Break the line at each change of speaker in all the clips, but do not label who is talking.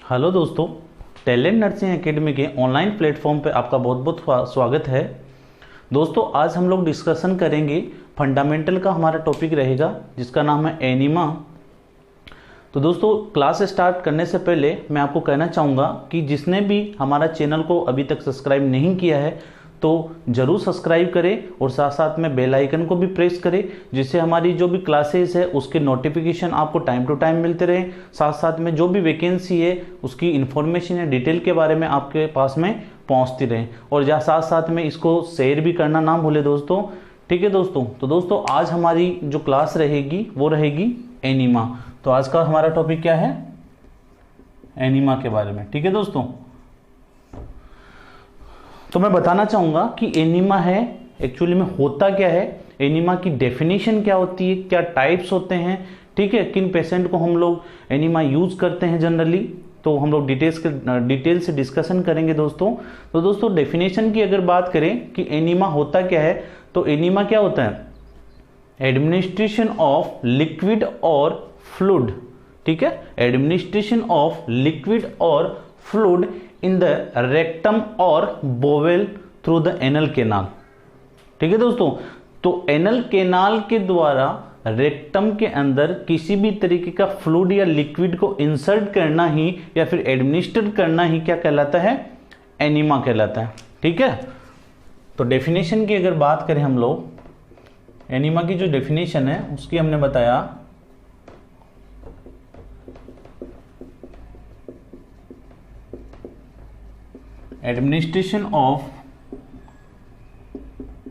Hello दोस्तों, talent nursing academy के online platform पे आपका बहुत बहुत स्वागत है। दोस्तों, आज हम लोग डिस्कशन करेंगे फंडामेंटल का। हमारा टॉपिक रहेगा जिसका नाम है एनीमा। तो दोस्तों, क्लास स्टार्ट करने से पहले मैं आपको कहना चाहूँगा कि जिसने भी हमारा चैनल को अभी तक सब्सक्राइब नहीं किया है तो ज़रूर सब्सक्राइब करें और साथ साथ में बेल आइकन को भी प्रेस करें, जिससे हमारी जो भी क्लासेस है उसके नोटिफिकेशन आपको टाइम टू टाइम मिलते रहें। साथ साथ में जो भी वैकेंसी है उसकी इन्फॉर्मेशन या डिटेल के बारे में आपके पास में पहुंचती रहे, और साथ साथ में इसको शेयर भी करना ना भूले दोस्तों। ठीक है दोस्तों, तो दोस्तों आज हमारी जो क्लास रहेगी वो रहेगी एनीमा। तो आज का हमारा टॉपिक क्या है? एनीमा के बारे में। ठीक है दोस्तों, तो मैं बताना चाहूंगा कि एनीमा है एक्चुअली में होता क्या है, एनीमा की डेफिनेशन क्या होती है, क्या टाइप्स होते हैं, ठीक है, किन पेशेंट को हम लोग एनीमा यूज करते हैं जनरली। तो हम लोग डिटेल से डिस्कशन करेंगे दोस्तों। तो दोस्तों, डेफिनेशन की अगर बात करें कि एनीमा होता क्या है, तो एनीमा क्या होता है? एडमिनिस्ट्रेशन ऑफ लिक्विड और फ्लूइड। ठीक है, एडमिनिस्ट्रेशन ऑफ लिक्विड और फ्लूइड इन द रेक्टम और bowel through the anal canal. ठीक है दोस्तों, तो एनल कैनाल के द्वारा रेक्टम के अंदर किसी भी तरीके का फ्लूइड या लिक्विड को इंसर्ट करना ही या फिर एडमिनिस्टर करना ही क्या कहलाता है? एनीमा कहलाता है। ठीक है, तो डेफिनेशन की अगर बात करें हम लोग, एनीमा की जो डेफिनेशन है उसकी हमने बताया एडमिनिस्ट्रेशन ऑफ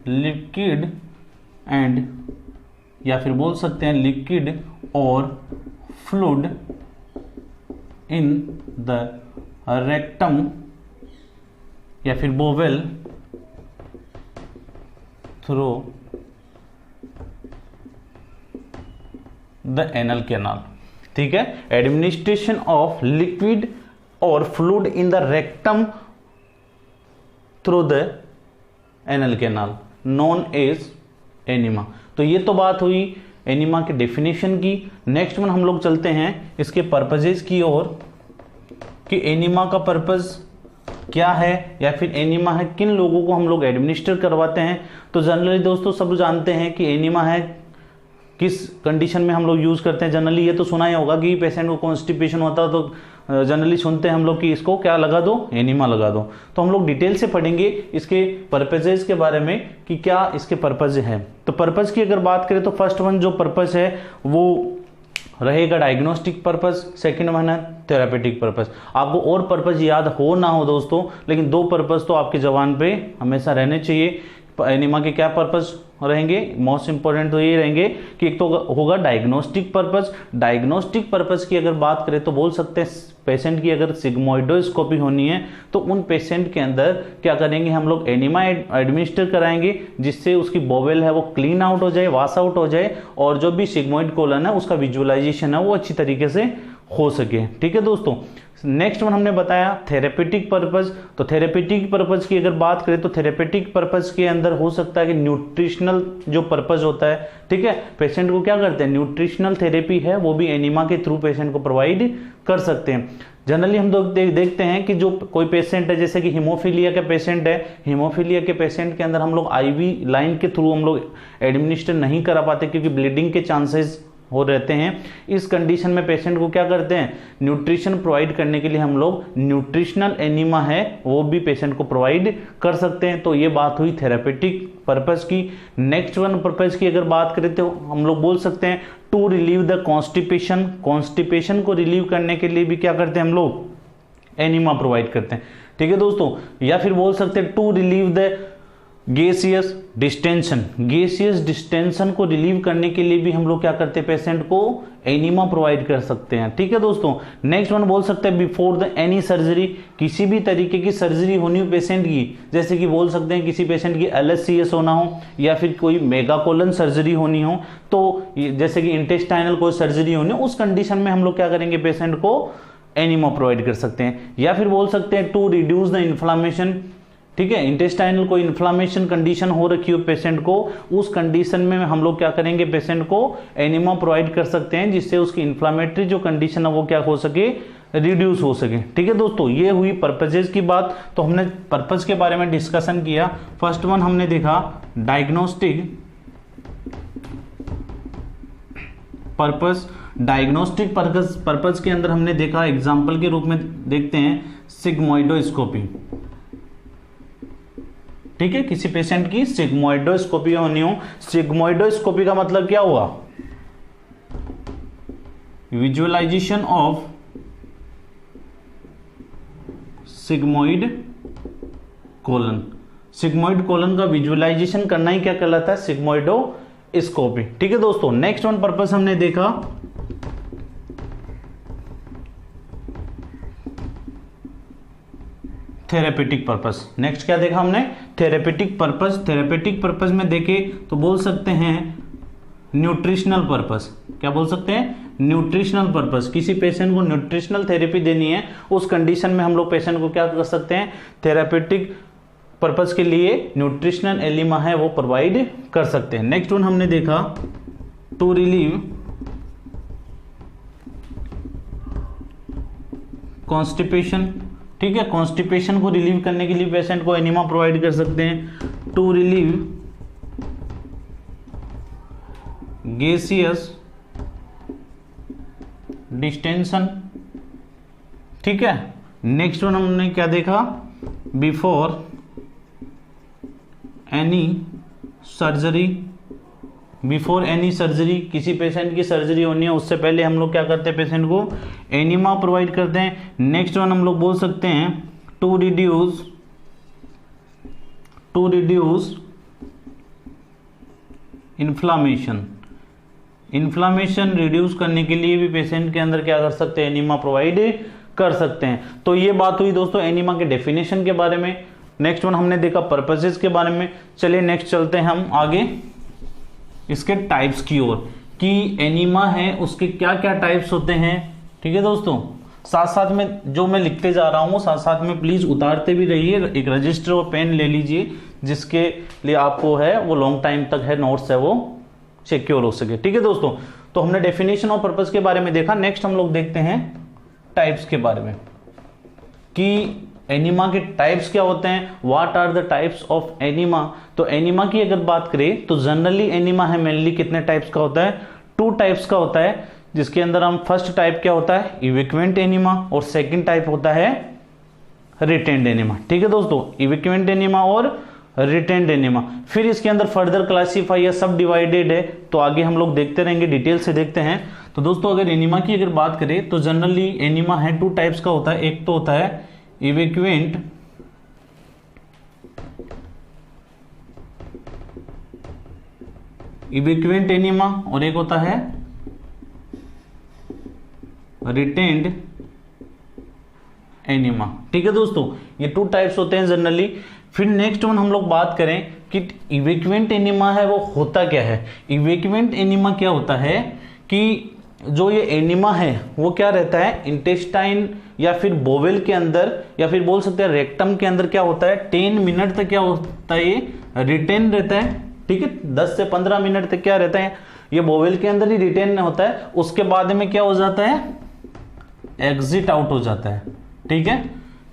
लिक्विड एंड, या फिर बोल सकते हैं लिक्विड और फ्लूइड इन द रेक्टम या फिर bowel through the anal canal. ठीक है, एडमिनिस्ट्रेशन ऑफ लिक्विड और fluid in the rectum through the anal canal known as enema. तो ये तो बात हुई एनीमा के डेफिनेशन की। नेक्स्ट वन हम लोग चलते हैं इसके पर्पजेज की ओर कि एनीमा का पर्पज क्या है या फिर एनीमा है किन लोगों को हम लोग एडमिनिस्टर करवाते हैं। तो जनरली दोस्तों सब जानते हैं कि एनीमा है किस कंडीशन में हम लोग यूज करते हैं। जनरली ये तो सुना ही होगा कि पेशेंट को कॉन्स्टिपेशन होता है तो जनरली सुनते हैं हम लोग कि इसको क्या लगा दो, एनीमा लगा दो। तो हम लोग डिटेल से पढ़ेंगे इसके पर्पजेस के बारे में कि क्या इसके पर्पज है। तो पर्पज की अगर बात करें तो फर्स्ट वन जो पर्पज है वो रहेगा डायग्नोस्टिक पर्पज, सेकंड वन है थेरापेटिक पर्पज। आपको और पर्पज याद हो ना हो दोस्तों, लेकिन दो पर्पज तो आपके जबान पे हमेशा रहने चाहिए। एनीमा के क्या पर्पज रहेंगे? मोस्ट इंपॉर्टेंट तो ये रहेंगे कि एक तो होगा डायग्नोस्टिक पर्पज। डायग्नोस्टिक पर्पज की अगर बात करें तो बोल सकते हैं पेशेंट की अगर सिग्मोइडोस्कोपी होनी है तो उन पेशेंट के अंदर क्या करेंगे हम लोग? एनीमा एडमिनिस्टर कराएंगे, जिससे उसकी बोवेल है वो क्लीन आउट हो जाए, वाश आउट हो जाए, और जो भी सिग्मोइड कोलन है उसका विजुअलाइजेशन है वो अच्छी तरीके से हो सके। ठीक है दोस्तों, नेक्स्ट वन हमने बताया थेरेपेटिक पर्पज। तो थेरेपेटिक पर्पज की अगर बात करें तो थेरेपेटिक पर्पज के अंदर हो सकता है कि न्यूट्रिशनल जो पर्पज होता है, ठीक है, पेशेंट को क्या करते हैं? न्यूट्रिशनल थेरेपी है वो भी एनीमा के थ्रू पेशेंट को प्रोवाइड कर सकते हैं। जनरली हम लोग देखते हैं कि जो कोई पेशेंट है जैसे कि हीमोफीलिया के पेशेंट है, हीमोफीलिया के पेशेंट के अंदर हम लोग आईवी लाइन के थ्रू हम लोग एडमिनिस्टर नहीं करा पाते क्योंकि ब्लीडिंग के चांसेस हो रहते हैं। इस कंडीशन में पेशेंट को क्या करते हैं? न्यूट्रिशन प्रोवाइड करने के लिए हम लोग न्यूट्रिशनल एनीमा है वो भी पेशेंट को प्रोवाइड कर सकते हैं। तो ये बात हुई थेरेपेटिक पर्पस की। नेक्स्ट वन पर्पस की अगर बात करें तो हम लोग बोल सकते हैं to relieve the constipation. Constipation को रिलीव करने के लिए भी क्या करते हैं हम लोग? एनीमा प्रोवाइड करते हैं। ठीक है दोस्तों, या फिर बोल सकते हैं to relieve the gaseous distension. Gaseous distension को रिलीव करने के लिए भी हम लोग क्या करते हैं? पेशेंट को एनीमा प्रोवाइड कर सकते हैं। ठीक है दोस्तों, नेक्स्ट वन बोल सकते हैं बिफोर द एनी सर्जरी। किसी भी तरीके की सर्जरी होनी हो पेशेंट की, जैसे कि बोल सकते हैं किसी पेशेंट की LSCS होना हो या फिर कोई मेगाकोलन सर्जरी होनी हो, तो जैसे कि इंटेस्टाइनल कोई सर्जरी होनी हो, उस कंडीशन में हम लोग क्या करेंगे? पेशेंट को एनीमा प्रोवाइड कर सकते हैं। या फिर बोल सकते हैं टू रिड्यूस द इन्फ्लामेशन। ठीक है, इंटेस्टाइनल कोई इन्फ्लामेशन कंडीशन हो रखी हो पेशेंट को, उस कंडीशन में हम लोग क्या करेंगे, पेशेंट को एनिमा प्रोवाइड कर सकते हैं जिससे उसकी इन्फ्लामेटरी जो कंडीशन है वो क्या हो सके, रिड्यूस हो सके। ठीक है दोस्तों, ये हुई पर्पजेज की बात। तो हमने पर्पज के बारे में डिस्कशन किया। फर्स्ट वन हमने देखा डायग्नोस्टिक पर्पस। डायग्नोस्टिक पर्पस के अंदर हमने देखा, एग्जाम्पल के रूप में देखते हैं सिग्मोइडोस्कोपी। ठीक है, किसी पेशेंट की सिग्मोइडोस्कोपी होनी हो। सिग्मोइडोस्कोपी का मतलब क्या हुआ? Visualization of sigmoid colon. Sigmoid colon का विजुअलाइजेशन करना ही क्या कहलाता है? सिग्मोइडोस्कोपी। ठीक है दोस्तों, नेक्स्ट वन पर्पस हमने देखा थेरेपेटिक पर्पस। नेक्स्ट क्या देखा हमने? Therapeutic purpose. थेरेपेटिक पर्पस में देखे तो बोल सकते हैं न्यूट्रिशनल पर्पस। क्या बोल सकते हैं? Nutritional purpose. किसी पेशेंट को न्यूट्रिशनल थेरेपी देनी है, उस कंडीशन में हम लोग पेशेंट को क्या कर सकते हैं? थेरेपेटिक पर्पस के लिए न्यूट्रिशनल एलिमा है वो प्रोवाइड कर सकते हैं। नेक्स्ट वन हमने देखा टू रिलीव कॉन्स्टिपेशन। ठीक है, कॉन्स्टिपेशन को रिलीव करने के लिए पेशेंट को एनिमा प्रोवाइड कर सकते हैं। To relieve gaseous distension. ठीक है, नेक्स्ट वन हमने क्या देखा? Before any surgery. Before any surgery, किसी पेशेंट की सर्जरी होनी है उससे पहले हम लोग क्या करते हैं? पेशेंट को एनिमा प्रोवाइड करते हैं। नेक्स्ट वन हम लोग बोल सकते हैं to reduce inflammation. Inflammation reduce करने के लिए भी पेशेंट के अंदर क्या कर सकते हैं? एनिमा प्रोवाइड कर सकते हैं। तो ये बात हुई दोस्तों एनिमा के डेफिनेशन के बारे में। नेक्स्ट वन हमने देखा पर्पसेस के बारे में। चलिए नेक्स्ट चलते हैं हम आगे इसके टाइप्स की ओर, कि एनिमा है उसके क्या क्या टाइप्स होते हैं। ठीक है दोस्तों, साथ साथ में जो मैं लिखते जा रहा हूँ साथ साथ में प्लीज उतारते भी रहिए। एक रजिस्टर और पेन ले लीजिए जिसके लिए आपको है वो लॉन्ग टाइम तक है नोट्स है वो सिक्योर हो सके। ठीक है दोस्तों, तो हमने डेफिनेशन और पर्पस के बारे में देखा। नेक्स्ट हम लोग देखते हैं टाइप्स के बारे में, कि एनिमा के टाइप्स क्या होते हैं। What are the types of enema. तो एनिमा की अगर बात करें तो जनरली एनिमा है मेनली कितने टाइप्स का होता है? 2 टाइप्स का होता है, जिसके अंदर हम फर्स्ट टाइप क्या होता है? इवेक्वेंट एनिमा, और सेकंड टाइप होता है रिटेन्ड एनिमा। ठीक है दोस्तों, इवेक्वेंट एनिमा और रिटेन्ड एनिमा। फिर इसके अंदर फर्दर क्लासीफाई या सब डिवाइडेड है, तो आगे हम लोग देखते रहेंगे, डिटेल से देखते हैं। तो दोस्तों अगर एनिमा की अगर बात करें तो जनरली एनिमा है 2 टाइप्स का होता है। एक तो होता है इवेक्वेंट एनिमा और एक होता है रिटेन्ड एनिमा। ठीक है दोस्तों, ये 2 टाइप्स होते हैं जनरली। फिर नेक्स्ट वन हम लोग बात करें कि इवेक्वेंट एनिमा है वो होता क्या है। इवेक्वेंट एनिमा क्या होता है कि जो ये एनिमा है वो क्या रहता है? इंटेस्टाइन या फिर बोवेल के अंदर या फिर बोल सकते हैं रेक्टम के अंदर क्या होता है? 10 मिनट तक क्या होता है? ये रिटेन रहता है। ठीक है, 10 से 15 मिनट तक क्या रहता है? ये बोवेल के अंदर ही रिटेन होता है। उसके बाद में क्या हो जाता है? एग्जिट आउट हो जाता है। ठीक है,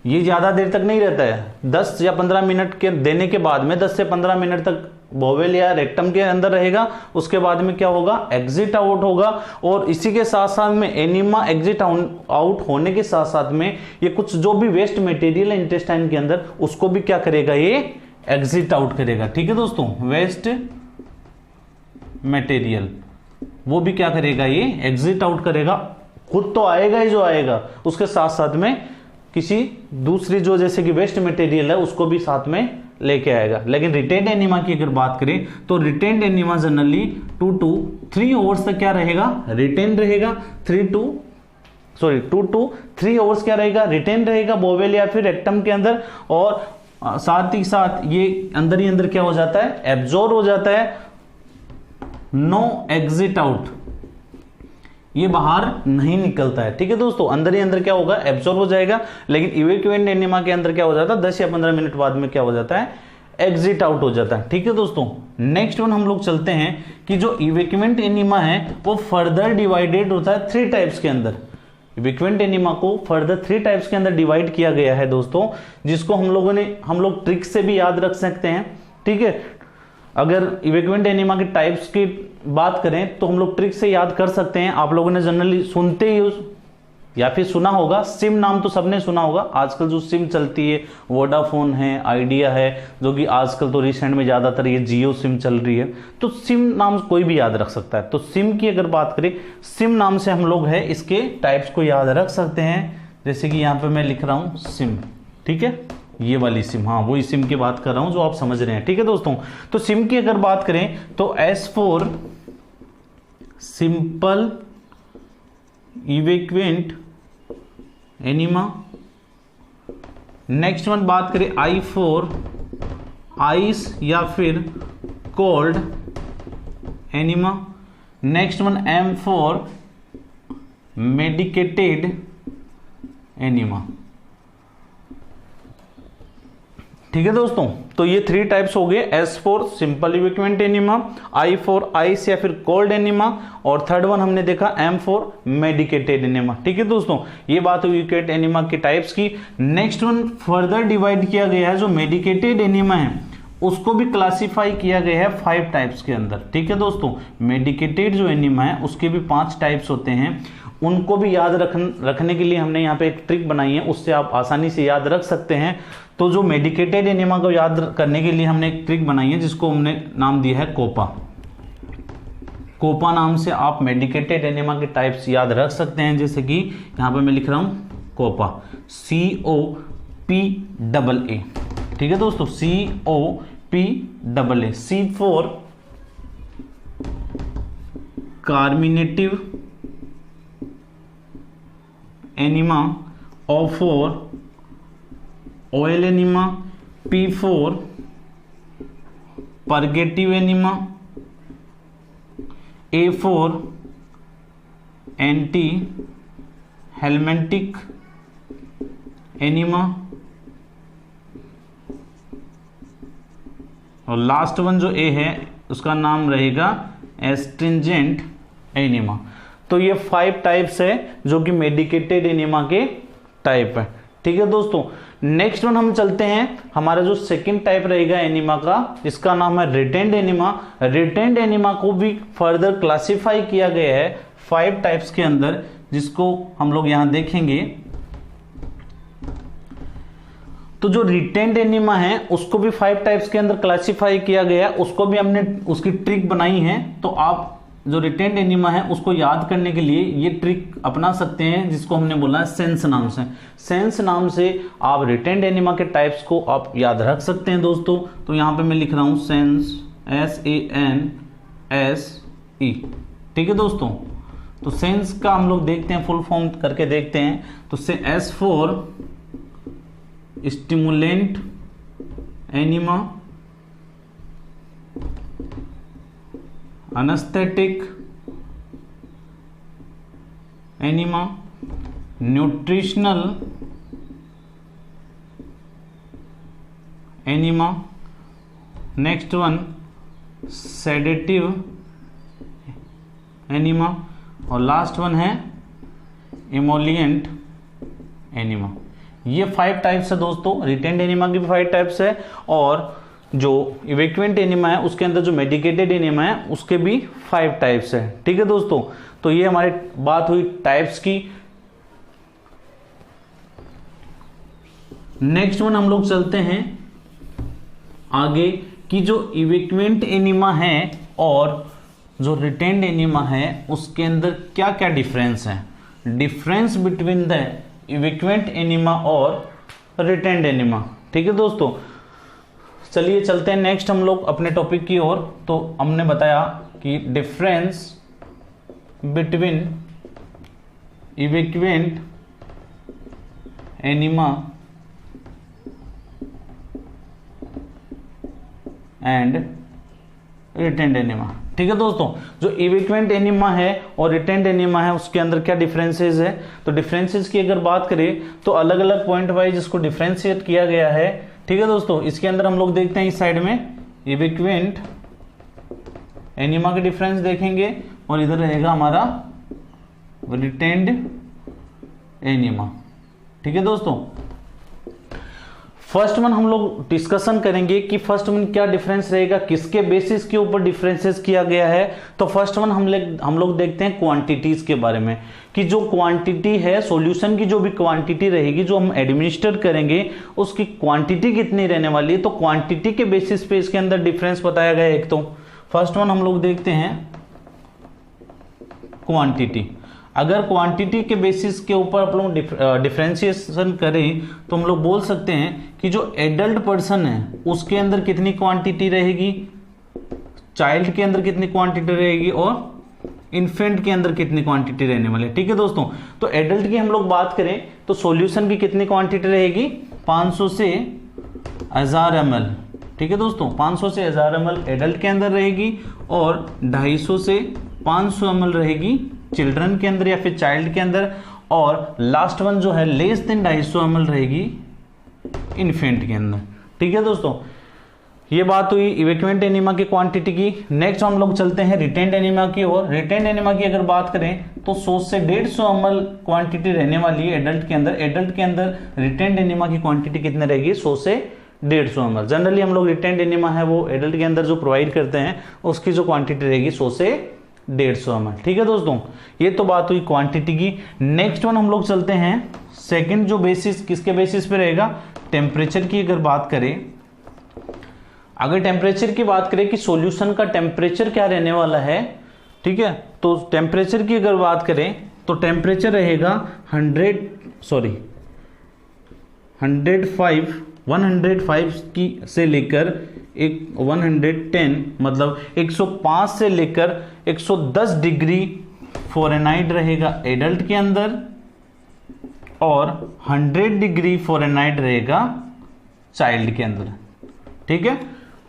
ये ज्यादा देर तक नहीं रहता है। 10 या 15 मिनट के देने के बाद में 10 से 15 मिनट तक बोवेल या रेक्टम के अंदर रहेगा। उसके बाद में क्या होगा? एग्जिट आउट होगा। और इसी के साथ साथ में एनिमा एग्जिट आउट होने के साथ साथ में ये कुछ जो भी वेस्ट मटेरियल है इंटेस्टाइन के अंदर उसको भी क्या करेगा? ये एग्जिट आउट करेगा। ठीक है दोस्तों, वेस्ट मटेरियल वो भी क्या करेगा? ये एग्जिट आउट करेगा। खुद तो आएगा ही जो आएगा, उसके साथ साथ में किसी दूसरी जो जैसे कि वेस्ट मटेरियल है उसको भी साथ में लेके आएगा। लेकिन रिटेन्ड एनिमा की अगर बात करें तो retained enema generally 2 to 3 hours तक क्या रहेगा? रिटेन रहेगा। 2 to 3 आवर्स क्या रहेगा? रिटेन रहेगा बोवेल या फिर रेक्टम के अंदर। और साथ ही साथ ये अंदर ही अंदर क्या हो जाता है? एब्जॉर्ब हो जाता है। नो एग्जिट आउट, ये बाहर नहीं निकलता है। ठीक है दोस्तों, अंदर ही अंदर क्या होगा? एब्जॉर्ब हो जाएगा। लेकिन इवेक्वेंट एनिमा के अंदर क्या हो जाता है? 10 या 15 मिनट बाद में क्या हो जाता है? एग्जिट आउट हो जाता है। ठीक है दोस्तों, नेक्स्ट वन हम लोग चलते हैं कि जो इवेक्वेंट एनिमा है वो फर्दर डिवाइडेड होता है 3 टाइप्स के अंदर। इविक्वेंट एनिमा को फर्दर 3 टाइप्स के अंदर डिवाइड किया गया है दोस्तों, जिसको हम लोग ट्रिक से भी याद रख सकते हैं। ठीक है, अगर इविक्वेंट एनिमा के टाइप्स की बात करें तो हम लोग ट्रिक से याद कर सकते हैं। आप लोगों ने जनरली सुनते ही या फिर सुना होगा, सिम नाम तो सबने सुना होगा। आजकल जो सिम चलती है वोडाफोन है, आइडिया है, जो कि आजकल तो रिसेंट में ज़्यादातर ये जियो सिम चल रही है। तो सिम नाम कोई भी याद रख सकता है। तो सिम की अगर बात करें, सिम नाम से हम लोग है इसके टाइप्स को याद रख सकते हैं। जैसे कि यहाँ पे मैं लिख रहा हूँ सिम, ठीक है, ये वाली सिम, हाँ वही सिम की बात कर रहा हूँ जो आप समझ रहे हैं। ठीक है दोस्तों, तो सिम की अगर बात करें तो S for simple evacuant enema. Next one बात करें I फॉर आइस या फिर cold enema. Next one M for medicated enema. ठीक है दोस्तों, तो ये 3 टाइप्स हो गए, S for simple evacuant enema, I for ice या फिर कोल्ड एनिमा, और थर्ड वन हमने देखा M फॉर मेडिकेटेड एनिमा। ठीक है दोस्तों, ये बात हुई इविक्वेंट एनिमा के टाइप्स की। नेक्स्ट वन फर्दर डिवाइड किया गया है, जो मेडिकेटेड एनिमा है उसको भी क्लासिफाई किया गया है 5 टाइप्स के अंदर। ठीक है दोस्तों, मेडिकेटेड जो एनिमा है उसके भी 5 टाइप्स होते हैं, उनको भी याद रखने के लिए हमने यहाँ पे एक ट्रिक बनाई है, उससे आप आसानी से याद रख सकते हैं। तो जो मेडिकेटेड एनिमा को याद करने के लिए हमने एक ट्रिक बनाई है, जिसको हमने नाम दिया है कोपा। कोपा नाम से आप मेडिकेटेड एनिमा के टाइप्स याद रख सकते हैं। जैसे कि यहाँ पे मैं लिख रहा हूँ कोपा, COPAA। ठीक है दोस्तों, COPAA। C for carminative enema, O for oil enema, P for purgative enema, A for anti helminthic enema, और लास्ट वन जो A है उसका नाम रहेगा एस्ट्रिंजेंट एनिमा। तो ये 5 टाइप्स है जो कि मेडिकेटेड एनिमा के टाइप है। ठीक है दोस्तों, नेक्स्ट वन हम चलते हैं, हमारा जो सेकंड टाइप रहेगा एनिमा का, इसका नाम है रिटेंड एनिमा। रिटेंड एनिमा को भी फर्दर क्लासिफाई किया गया है 5 टाइप्स के अंदर, जिसको हम लोग यहां देखेंगे। तो जो रिटेंड एनिमा है उसको भी 5 टाइप्स के अंदर क्लासिफाई किया गया है, उसको भी हमने उसकी ट्रिक बनाई है। तो आप जो रिटेंड एनिमा है उसको याद करने के लिए ये ट्रिक अपना सकते हैं, जिसको हमने बोला है सेंस नाम से। सेंस नाम से आप रिटेंड एनिमा के टाइप्स को आप याद रख सकते हैं दोस्तों। तो यहां पे मैं लिख रहा हूं सेंस, SANSE। ठीक है दोस्तों, तो सेंस का हम लोग देखते हैं, फुल फॉर्म करके देखते हैं। तो S for stimulant enema, anaesthetic enema, nutritional enema, next one sedative enema, और लास्ट वन है इमोलिएंट एनिमा। ये 5 टाइप्स है दोस्तों, रिटेंड एनिमा की भी 5 टाइप्स है, और जो इवैक्यूएंट एनिमा है उसके अंदर जो मेडिकेटेड एनिमा है उसके भी 5 टाइप्स है। ठीक है दोस्तों, तो ये हमारी बात हुई टाइप्स की। नेक्स्ट वन हम लोग चलते हैं आगे कि जो इवैक्यूएंट एनिमा है और जो रिटेंड एनिमा है उसके अंदर क्या क्या डिफरेंस है, difference between the evacuant enema और रिटेंड एनिमा। ठीक है दोस्तों, चलिए चलते हैं नेक्स्ट हम लोग अपने टॉपिक की ओर। तो हमने बताया कि difference between evacuant enema and retained enema. ठीक है दोस्तों, जो इवैक्यूएंट एनिमा है और रिटेंड एनिमा है उसके अंदर क्या डिफरेंसेस है। तो डिफरेंसेस की अगर बात करें तो अलग अलग पॉइंट वाइज इसको डिफरेंशिएट किया गया है। ठीक है दोस्तों, इसके अंदर हम लोग देखते हैं इस साइड में इवैक्यूएंट एनिमा के डिफरेंस देखेंगे और इधर रहेगा हमारा रिटेंड एनीमा। ठीक है दोस्तों, फर्स्ट वन हम लोग डिस्कशन करेंगे कि फर्स्ट वन क्या डिफरेंस रहेगा, किसके बेसिस के ऊपर डिफरेंसेस किया गया है। तो फर्स्ट वन हम लोग देखते हैं क्वांटिटीज के बारे में, कि जो क्वांटिटी है सॉल्यूशन की, जो भी क्वांटिटी रहेगी जो हम एडमिनिस्टर करेंगे उसकी क्वांटिटी कितनी रहने वाली है। तो क्वांटिटी के बेसिस पे इसके अंदर डिफरेंस बताया गया है। एक तो फर्स्ट वन हम लोग देखते हैं क्वांटिटी। अगर क्वांटिटी के बेसिस के ऊपर आप लोग डिफरेंशिएशन करें तो हम लोग बोल सकते हैं कि जो एडल्ट पर्सन है उसके अंदर कितनी क्वांटिटी रहेगी, चाइल्ड के अंदर कितनी क्वांटिटी रहेगी और इन्फेंट के अंदर कितनी क्वांटिटी रहने वाली है। ठीक है दोस्तों, तो एडल्ट की हम लोग बात करें तो सॉल्यूशन की कितनी क्वांटिटी रहेगी, 500 से 1000 ml। ठीक है दोस्तों, 500 से 1000 ml एडल्ट के अंदर रहेगी और 250 से 500 ml रहेगी चिल्ड्रन के अंदर या फिर चाइल्ड के अंदर, और लास्ट वन जो है लेस देन 250 ml रहेगी इन्फेंट के अंदर। ठीक है दोस्तों, ये बात हुई इवैक्यूएंट एनीमा की क्वांटिटी की। नेक्स्ट हम लोग चलते हैं रिटेंड एनीमा की ओर। रिटेंड एनीमा की अगर बात करें तो 100 से 150 ml क्वांटिटी रहने वाली है एडल्ट के अंदर। एडल्ट के अंदर रिटेंड एनीमा की क्वांटिटी कितनी रहेगी, 100 से 150 ml। जनरली हम लोग रिटेंड एनीमा है वो एडल्ट के अंदर जो प्रोवाइड करते हैं उसकी जो क्वांटिटी रहेगी 100 से 150 ml। ठीक है दोस्तों, ये तो बात हुई क्वांटिटी की। नेक्स्ट वन हम लोग चलते हैं सेकंड जो बेसिस, किसके बेसिस पे रहेगा, टेम्परेचर की अगर बात करें। अगर टेम्परेचर की बात करें कि सॉल्यूशन का टेम्परेचर क्या रहने वाला है, ठीक है, तो टेम्परेचर की अगर बात करें तो टेम्परेचर रहेगा 105 की से लेकर 110, मतलब 105 से लेकर 110 डिग्री फ़ारेनहाइट रहेगा एडल्ट के अंदर और 100 डिग्री फ़ारेनहाइट रहेगा चाइल्ड के अंदर। ठीक है,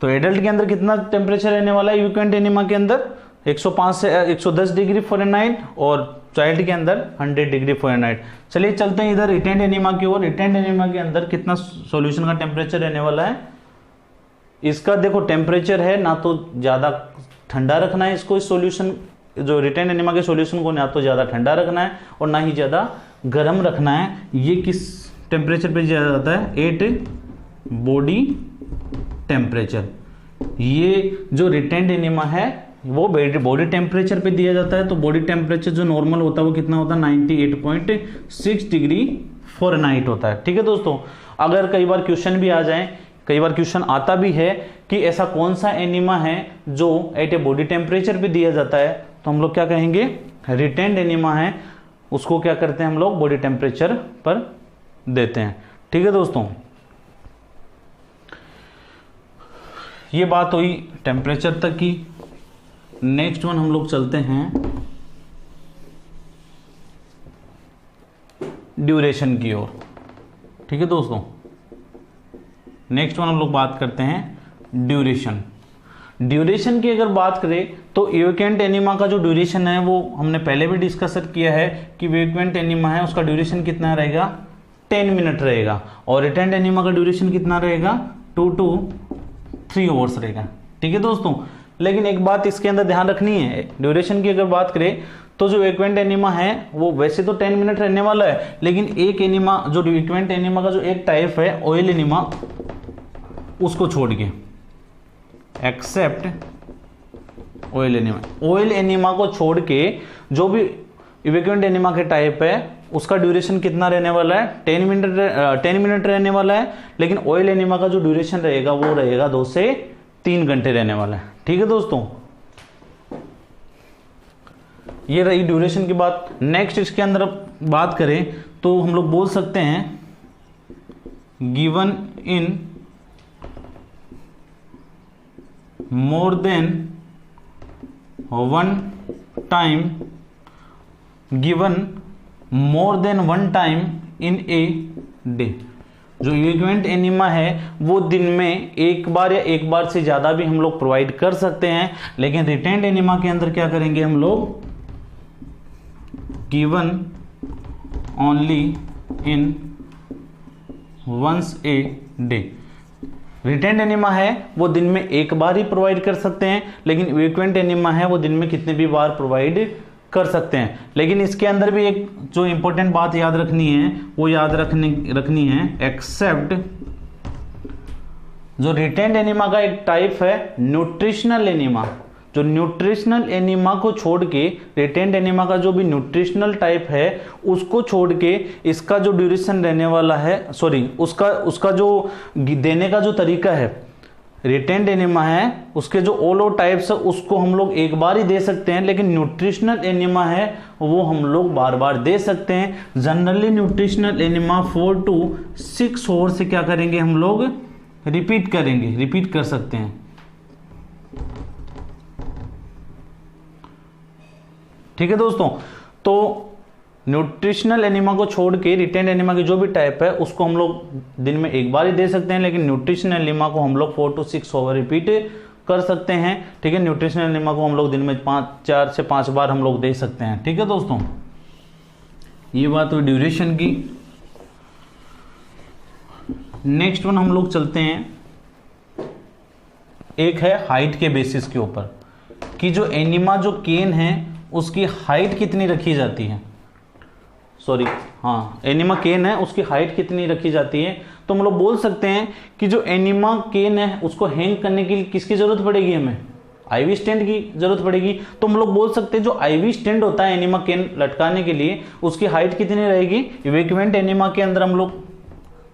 तो एडल्ट के अंदर कितना टेम्परेचर रहने वाला है इवैक्यूएंट एनीमा के अंदर, 105 से 110 डिग्री फ़ारेनहाइट और चाइल्ड के अंदर 100 डिग्री फ़ारेनहाइट। चलिए चलते हैं इधर रिटेंड एनीमा की ओर। रिटेंड एनीमा के अंदर कितना सॉल्यूशन का टेम्परेचर रहने वाला है, इसका देखो टेम्परेचर है ना तो ज़्यादा ठंडा रखना है इसको, इस सॉल्यूशन जो रिटेंड एनीमा के सॉल्यूशन को ना तो ज़्यादा ठंडा रखना है और ना ही ज़्यादा गर्म रखना है। ये किस टेम्परेचर पे दिया जाता है, 8 बॉडी टेम्परेचर। ये जो रिटेंड एनीमा है वो बॉडी टेम्परेचर पे दिया जाता है। तो बॉडी टेम्परेचर जो नॉर्मल होता है वो कितना होता है, 98.6 डिग्री फ़ारेनहाइट होता है। ठीक है दोस्तों, अगर कई बार क्वेश्चन भी आ जाए, कई बार क्वेश्चन आता भी है कि ऐसा कौन सा एनीमा है जो एट ए बॉडी टेम्परेचर पे दिया जाता है, तो हम लोग क्या कहेंगे, रिटेंड एनीमा है, उसको क्या करते हैं हम लोग बॉडी टेम्परेचर पर देते हैं। ठीक है दोस्तों, ये बात हुई टेम्परेचर तक की। नेक्स्ट वन हम लोग चलते हैं ड्यूरेशन की ओर। ठीक है दोस्तों, नेक्स्ट वन हम लोग बात करते हैं ड्यूरेशन। ड्यूरेशन की अगर बात करें तो इवैक्यूएंट एनीमा का जो ड्यूरेशन है वो हमने पहले भी डिस्कस किया है कि इवैक्यूएंट एनीमा है उसका ड्यूरेशन कितना रहेगा, 10 मिनट रहेगा, और रिटेंड एनीमा का ड्यूरेशन कितना रहेगा, 2 to 3 आवर्स रहेगा। ठीक है दोस्तों, लेकिन एक बात इसके अंदर ध्यान रखनी है, ड्यूरेशन की अगर बात करें तो जो इवैक्यूएंट एनीमा है वो वैसे तो 10 मिनट रहने वाला है, लेकिन एक एनीमा जो इवैक्यूएंट एनीमा का जो एक टाइप है ऑयल एनीमा, उसको छोड़ के, except oil enema, oil enema को छोड़ के जो भी इवैक्यूएंट एनीमा के टाइप है उसका ड्यूरेशन कितना रहने वाला है, 10 मिनट रहने वाला है। लेकिन ऑयल एनीमा का जो ड्यूरेशन रहेगा वो रहेगा 2 से 3 घंटे रहने वाला है। ठीक है दोस्तों, ये रही ड्यूरेशन की बात। नेक्स्ट इसके अंदर बात करें तो हम लोग बोल सकते हैं given in more than 1 time, given more than 1 time in a day. जो इवैक्यूएंट एनीमा है वो दिन में एक बार या एक बार से ज़्यादा भी हम लोग प्रोवाइड कर सकते हैं, लेकिन रिटेंड एनीमा के अंदर क्या करेंगे हम लोग, given only in once a day. Retained enema है वो दिन में एक बार ही प्रोवाइड कर सकते हैं, लेकिन इवैक्यूएंट एनीमा है वो दिन में कितने भी बार प्रोवाइड कर सकते हैं। लेकिन इसके अंदर भी एक जो इंपॉर्टेंट बात याद रखनी है वो याद रखनी है, एक्सेप्ट जो रिटेंड एनीमा का एक टाइप है न्यूट्रिशनल एनीमा, जो न्यूट्रिशनल एनीमा को छोड़ के, रिटेंड एनीमा का जो भी न्यूट्रिशनल टाइप है उसको छोड़ के इसका जो ड्यूरेशन रहने वाला है, सॉरी उसका जो देने का जो तरीका है, रिटेंड एनीमा है उसके जो ऑल ओवर टाइप्स है उसको हम लोग एक बार ही दे सकते हैं, लेकिन न्यूट्रिशनल एनीमा है वो हम लोग बार बार दे सकते हैं। Generally nutritional enema 4 to 6 hour से क्या करेंगे हम लोग, रिपीट कर सकते हैं। ठीक है दोस्तों, तो न्यूट्रिशनल एनीमा को छोड़ के रिटेंड एनीमा की जो भी टाइप है उसको हम लोग दिन में एक बार ही दे सकते हैं, लेकिन न्यूट्रिशनल एनीमा को हम लोग 4 to 6 आवर रिपीट कर सकते हैं। ठीक है, न्यूट्रिशनल एनीमा को हम लोग दिन में 4 से 5 बार हम लोग दे सकते हैं। ठीक है दोस्तों, ये बात हुई ड्यूरेशन की। नेक्स्ट वन हम लोग चलते हैं, एक है हाइट के बेसिस के ऊपर कि जो एनीमा जो केन है उसकी हाइट कितनी रखी जाती है, सॉरी हाँ एनीमा केन है उसकी हाइट कितनी रखी जाती है। तो हम लोग बोल सकते हैं कि जो एनीमा केन है उसको हैंग करने के लिए किसकी जरूरत पड़ेगी, हमें आईवी स्टैंड की जरूरत पड़ेगी। तो हम लोग बोल सकते हैं जो आईवी स्टैंड होता है एनीमा केन लटकाने के लिए उसकी हाइट कितनी रहेगी, इवैक्यूएंट एनीमा के अंदर हम लोग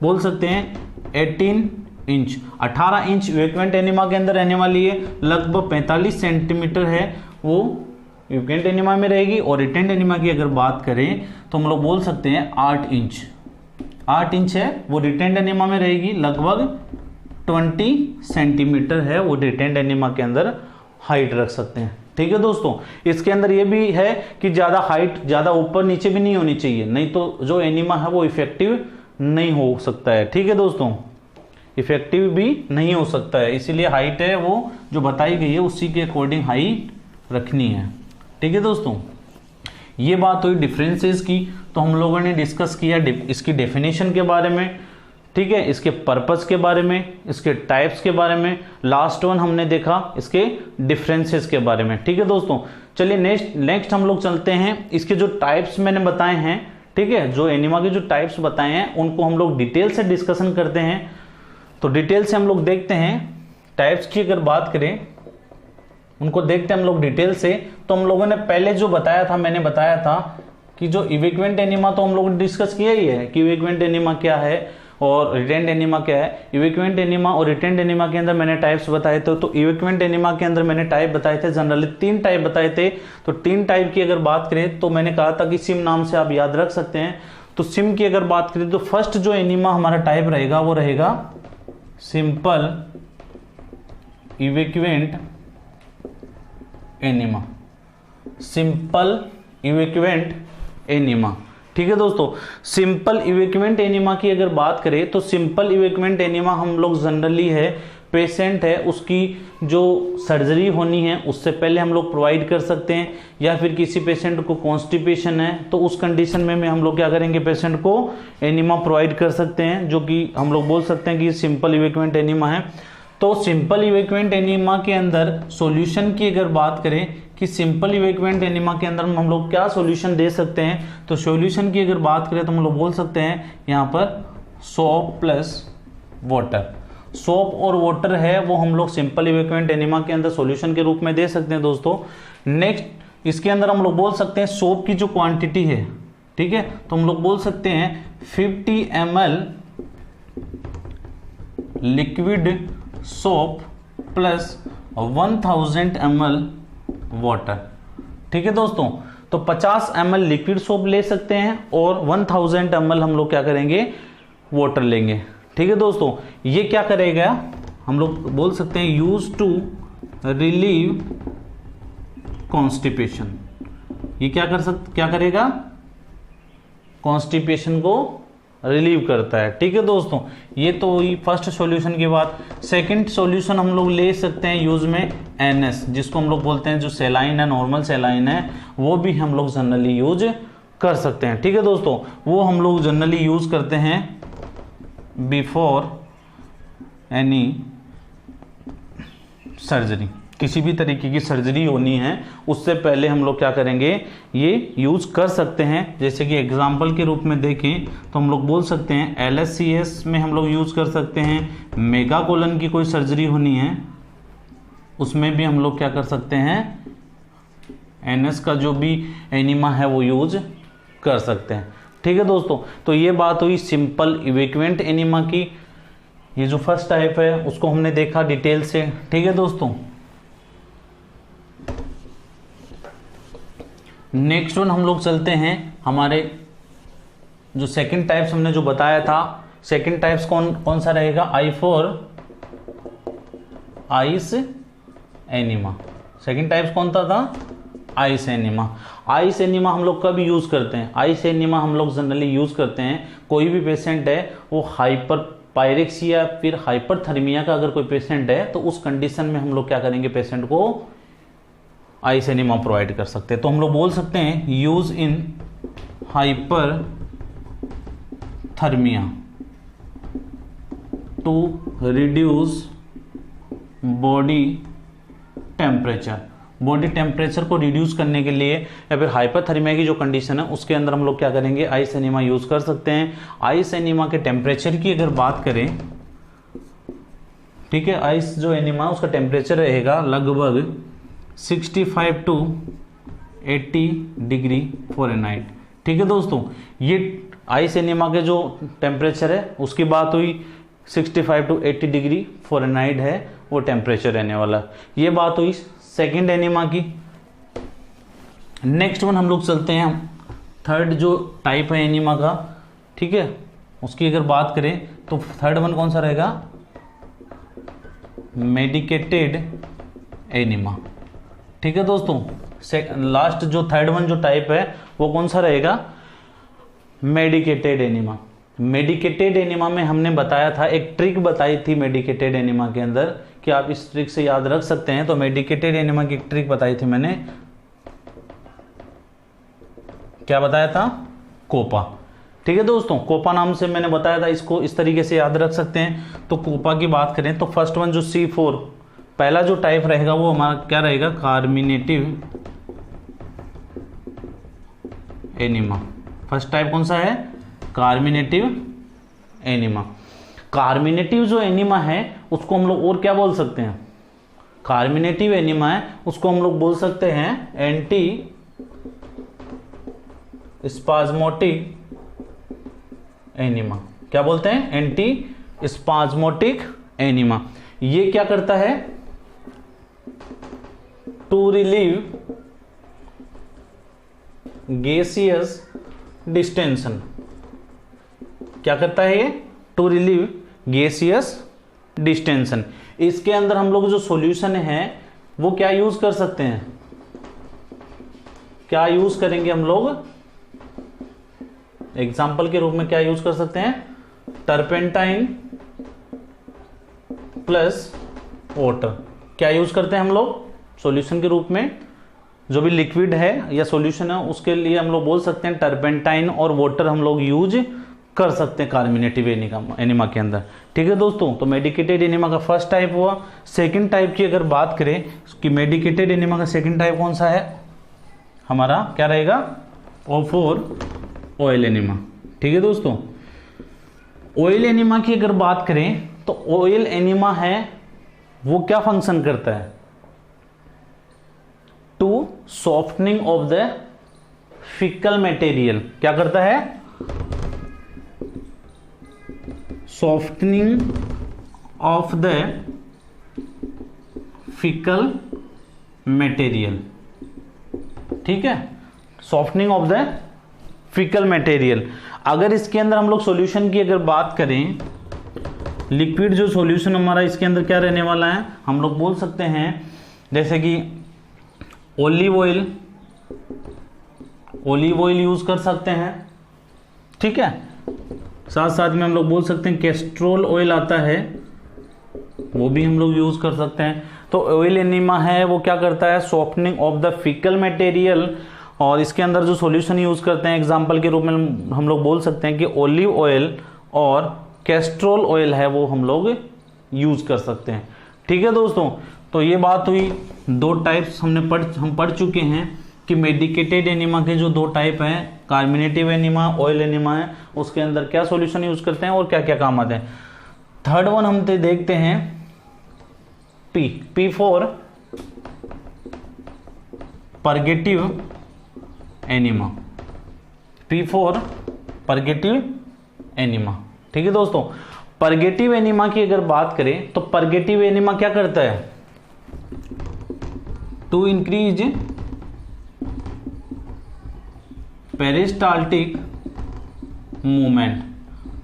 बोल सकते हैं 18 इंच, 18 इंच इवैक्यूएंट एनीमा के अंदर रहने वाली है, लगभग 45 सेंटीमीटर है वो इवैक्यूएंट एनीमा में रहेगी। और रिटेंड एनीमा की अगर बात करें तो हम लोग बोल सकते हैं 8 इंच है वो रिटेंड एनीमा में रहेगी, लगभग 20 सेंटीमीटर है वो रिटेंड एनीमा के अंदर हाइट रख सकते हैं। ठीक है दोस्तों, इसके अंदर ये भी है कि ज्यादा हाइट ज्यादा ऊपर नीचे भी नहीं होनी चाहिए, नहीं तो जो एनीमा है वो इफेक्टिव नहीं हो सकता है। ठीक है दोस्तों, इफेक्टिव भी नहीं हो सकता है, इसीलिए हाइट है वो जो बताई गई है उसी के अकॉर्डिंग हाइट रखनी है। ठीक है दोस्तों, ये बात हुई डिफरेंसेस की। तो हम लोगों ने डिस्कस किया इसकी डेफिनेशन के बारे में, ठीक है, इसके पर्पस के बारे में, इसके टाइप्स के बारे में, लास्ट वन हमने देखा इसके डिफरेंसेस के बारे में। ठीक है दोस्तों, चलिए नेक्स्ट हम लोग चलते हैं, इसके जो टाइप्स मैंने बताए हैं, ठीक है, जो एनीमा के जो टाइप्स बताए हैं उनको हम लोग डिटेल से डिस्कशन करते हैं। तो डिटेल से हम लोग देखते हैं टाइप्स की अगर बात करें उनको देखते हैं हम लोग डिटेल से। तो हम लोगों ने पहले जो बताया था, मैंने बताया था कि जो इवैक्यूएंट एनीमा तो हम लोगों ने डिस्कस किया ही है कि इवैक्यूएंट एनीमा क्या है और रिटेंड एनीमा क्या है। इवैक्यूएंट एनीमा और रिटेंड एनीमा के अंदर मैंने टाइप्स बताए थे। तो इवैक्यूएंट एनीमा के अंदर मैंने टाइप बताए थे, जनरली 3 टाइप बताए थे। तो 3 टाइप की अगर बात करें तो मैंने कहा था कि सिम नाम से आप याद रख सकते हैं। तो सिम की अगर बात करें तो फर्स्ट जो एनीमा हमारा टाइप रहेगा वो रहेगा simple evacuant enema, simple evacuant enema. ठीक है दोस्तों, सिंपल इवैक्यूएंट एनीमा की अगर बात करें तो सिंपल इवैक्यूएंट एनीमा हम लोग जनरली है पेशेंट है उसकी जो सर्जरी होनी है उससे पहले हम लोग प्रोवाइड कर सकते हैं, या फिर किसी पेशेंट को कॉन्स्टिपेशन है तो उस कंडीशन में हम लोग क्या करेंगे, पेशेंट को एनीमा प्रोवाइड कर सकते हैं, जो कि हम लोग बोल सकते हैं कि सिंपल इवैक्यूएंट एनीमा है। तो सिंपल इवैक्यूएंट एनीमा के अंदर सॉल्यूशन की अगर बात करें कि सिंपल इवैक्यूएंट एनीमा के अंदर हम लोग क्या सॉल्यूशन दे सकते हैं, तो सॉल्यूशन की अगर बात करें तो हम लोग बोल सकते हैं यहाँ पर सोप प्लस वाटर। सोप और वाटर है वो हम लोग सिंपल इवैक्यूएंट एनीमा के अंदर सॉल्यूशन के रूप में दे सकते हैं दोस्तों। नेक्स्ट इसके अंदर हम लोग बोल सकते हैं सोप की जो क्वांटिटी है, ठीक है, तो हम लोग बोल सकते हैं 50 ml liquid soap plus 1000 ml water. ठीक है दोस्तों, तो 50 ml लिक्विड सोप ले सकते हैं और 1000 ml हम लोग क्या करेंगे, वाटर लेंगे। ठीक है दोस्तों, ये क्या करेगा, हम लोग बोल सकते हैं यूज टू रिलीव कॉन्स्टिपेशन। ये क्या करेगा, कॉन्स्टिपेशन को रिलीव करता है। ठीक है दोस्तों, ये तो फर्स्ट सॉल्यूशन की बात। सेकंड सॉल्यूशन हम लोग ले सकते हैं यूज में NS, जिसको हम लोग बोलते हैं जो सेलाइन है, नॉर्मल सेलाइन है, वो भी हम लोग जनरली यूज कर सकते हैं। ठीक है दोस्तों, वो हम लोग जनरली यूज करते हैं बिफोर एनी सर्जरी। किसी भी तरीके की सर्जरी होनी है उससे पहले हम लोग क्या करेंगे, ये यूज़ कर सकते हैं। जैसे कि एग्जाम्पल के रूप में देखें तो हम लोग बोल सकते हैं LSCS में हम लोग यूज़ कर सकते हैं। मेगा कोलन की कोई सर्जरी होनी है उसमें भी हम लोग क्या कर सकते हैं, NS का जो भी एनिमा है वो यूज कर सकते हैं। ठीक है दोस्तों, तो ये बात हुई सिंपल इवैक्यूएंट एनिमा की। ये जो फर्स्ट टाइप है उसको हमने देखा डिटेल से। ठीक है दोस्तों, नेक्स्ट वन हम लोग चलते हैं हमारे जो सेकंड टाइप्स हमने जो बताया था। सेकंड टाइप्स कौन कौन सा रहेगा, I for ice enema. Second types कौन सा था, आइस एनिमा। आइस एनिमा हम लोग कब यूज करते हैं, आइस एनिमा हम लोग जनरली यूज करते हैं कोई भी पेशेंट है वो हाइपर पायरेक्सिया फिर हाइपरथर्मिया का अगर कोई पेशेंट है तो उस कंडीशन में हम लोग क्या करेंगे, पेशेंट को आइस एनिमा प्रोवाइड कर सकते हैं। तो हम लोग बोल सकते हैं use in hyperthermia to reduce body temperature. Body temperature को रिड्यूस करने के लिए या फिर हाइपरथर्मिया की जो कंडीशन है उसके अंदर हम लोग क्या करेंगे, आइस एनिमा यूज कर सकते हैं। आइस एनिमा के टेम्परेचर की अगर बात करें, ठीक है, आइस जो एनिमा उसका टेम्परेचर रहेगा लगभग 65 to 80 डिग्री फ़ारेनहाइट। ठीक है दोस्तों, ये आइस एनिमा के जो टेम्परेचर है उसकी बात हुई, 65 to 80 डिग्री फ़ारेनहाइट है वो टेम्परेचर रहने वाला। ये बात हुई सेकेंड एनिमा की। नेक्स्ट वन हम लोग चलते हैं थर्ड जो टाइप है एनिमा का। ठीक है, उसकी अगर बात करें तो थर्ड वन कौन सा रहेगा, मेडिकेटेड एनिमा। ठीक है दोस्तों, लास्ट जो थर्ड वन जो टाइप है वो कौन सा रहेगा, मेडिकेटेड एनिमा। मेडिकेटेड एनिमा में हमने बताया था, एक ट्रिक बताई थी मेडिकेटेड एनिमा के अंदर कि आप इस ट्रिक से याद रख सकते हैं। तो मेडिकेटेड एनिमा की एक ट्रिक बताई थी मैंने, क्या बताया था, कोपा। ठीक है दोस्तों, कोपा नाम से मैंने बताया था, इसको इस तरीके से याद रख सकते हैं। तो कोपा की बात करें तो फर्स्ट वन जो C4 पहला जो टाइप रहेगा वो हमारा क्या रहेगा, कार्मिनेटिव एनिमा। फर्स्ट टाइप कौन सा है, कार्मिनेटिव एनिमा। कार्मिनेटिव जो एनिमा है उसको हम लोग और क्या बोल सकते हैं, कार्मिनेटिव एनिमा है उसको हम लोग बोल सकते हैं एंटी स्पाज्मोटिक एनिमा। क्या बोलते हैं, एंटी स्पाज्मोटिक एनिमा। ये क्या करता है, टू रिलीव गैसियस डिस्टेंशन। क्या करता है ये, टू रिलीव गैसियस डिस्टेंशन। इसके अंदर हम लोग जो सॉल्यूशन है वो क्या यूज कर सकते हैं, क्या यूज करेंगे हम लोग, एग्जाम्पल के रूप में क्या यूज कर सकते हैं, टर्पेंटाइन प्लस वाटर। क्या यूज करते हैं हम लोग सॉल्यूशन के रूप में, जो भी लिक्विड है या सॉल्यूशन है उसके लिए हम लोग बोल सकते हैं टर्पेंटाइन और वाटर हम लोग यूज कर सकते हैं कार्मिनेटिव एनिमा के अंदर। ठीक है दोस्तों, तो मेडिकेटेड एनिमा का फर्स्ट टाइप हुआ। सेकंड टाइप की अगर बात करें कि मेडिकेटेड एनिमा का सेकंड टाइप कौन सा है हमारा, क्या रहेगा, O4 ऑयल एनिमा। ठीक है दोस्तों, ऑयल एनिमा की अगर बात करें तो ऑयल एनिमा है वो क्या फंक्शन करता है, to softening of the fecal material. क्या करता है, softening of the fecal material. ठीक है, softening of the fecal material. अगर इसके अंदर हम लोग सॉल्यूशन की अगर बात करें, लिक्विड जो सॉल्यूशन हमारा इसके अंदर क्या रहने वाला है, हम लोग बोल सकते हैं जैसे कि ओलिव ऑयल यूज कर सकते हैं। ठीक है, साथ साथ में हम लोग बोल सकते हैं कैस्ट्रोल ऑयल आता है वो भी हम लोग यूज कर सकते हैं। तो ऑयल एनिमा है वो क्या करता है, softening of the fecal material. और इसके अंदर जो सॉल्यूशन यूज करते हैं एग्जांपल के रूप में हम लोग बोल सकते हैं कि ओलिव ऑयल और कैस्ट्रोल ऑयल है वो हम लोग यूज कर सकते हैं। ठीक है दोस्तों, तो ये बात हुई, दो टाइप्स हम पढ़ चुके हैं कि मेडिकेटेड एनीमा के जो दो टाइप हैं, कार्मिनेटिव एनीमा, ऑयल एनीमा है, उसके अंदर क्या सॉल्यूशन यूज करते हैं और क्या क्या काम आते हैं। थर्ड वन हम देखते हैं P for purgative enema, P for purgative enema. ठीक है दोस्तों, परगेटिव एनीमा की अगर बात करें तो परगेटिव एनीमा क्या करता है, to increase peristaltic movement.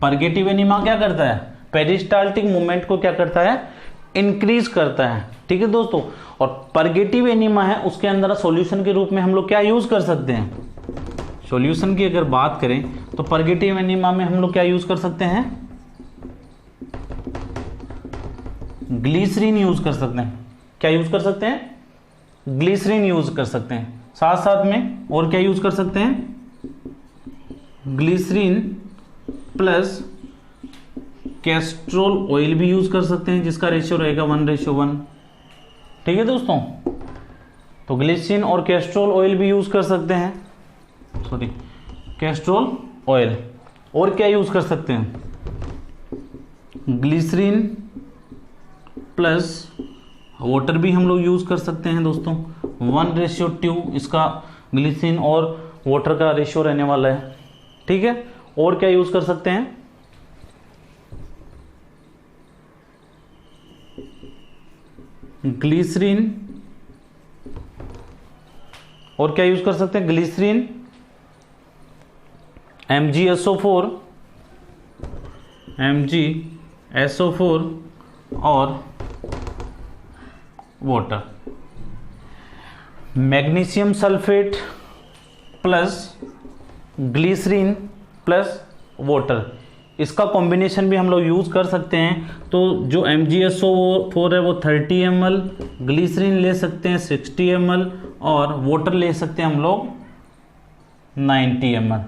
Purgative enema क्या करता है, पेरिस्टाल्टिक मूवमेंट को क्या करता है, इंक्रीज करता है। ठीक है दोस्तों, और परगेटिव एनीमा है उसके अंदर सॉल्यूशन के रूप में हम लोग क्या यूज कर सकते हैं, सॉल्यूशन की अगर बात करें तो परगेटिव एनीमा में हम लोग क्या यूज कर सकते हैं, ग्लिसरीन यूज कर सकते हैं। क्या यूज कर सकते हैं, ग्लिसरीन यूज कर सकते हैं। साथ साथ में और क्या यूज कर सकते हैं, ग्लिसरीन प्लस कैस्ट्रोल ऑयल भी यूज कर सकते हैं, जिसका रेशियो रहेगा 1:1। ठीक है दोस्तों, तो ग्लिसरीन और कैस्ट्रोल ऑयल भी यूज कर सकते हैं, सॉरी कैस्ट्रोल ऑयल। और क्या यूज कर सकते हैं, ग्लिसरीन प्लस वाटर भी हम लोग यूज कर सकते हैं दोस्तों, 1:2 इसका ग्लिसरीन और वाटर का रेशियो रहने वाला है। ठीक है, और क्या यूज कर सकते हैं, ग्लिसरीन, और क्या यूज कर सकते हैं, ग्लिसरीन, MgSO4 और water. Magnesium sulphate plus glycerine plus water, इसका कॉम्बिनेशन भी हम लोग यूज कर सकते हैं। तो जो MgSO4 है वो 30 ml, ग्लिसरीन ले सकते हैं 60 ml और वाटर ले सकते हैं हम लोग 90 ml।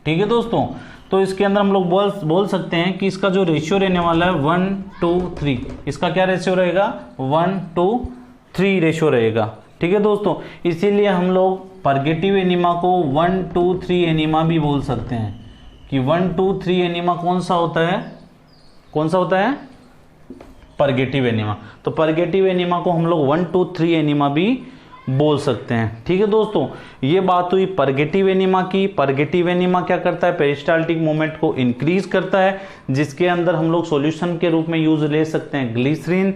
ठीक है दोस्तों, तो इसके अंदर हम लोग बोल सकते हैं कि इसका जो रेशियो रहने वाला है 1:3, इसका क्या रेशियो रहेगा, 1:3 रेशियो रहेगा। ठीक है दोस्तों, इसीलिए हम लोग परगेटिव एनीमा को 1:3 एनीमा भी बोल सकते हैं कि 1:3 एनीमा कौन सा होता है, कौन सा होता है, परगेटिव एनीमा। तो परगेटिव एनीमा को हम लोग 1:3 एनीमा भी बोल सकते हैं। ठीक है दोस्तों, ये बात हुई परगेटिव एनीमा की। परगेटिव एनीमा क्या करता है, पेरिस्टाल्टिक मूवमेंट को इंक्रीज करता है, जिसके अंदर हम लोग सॉल्यूशन के रूप में यूज ले सकते हैं ग्लिसरीन,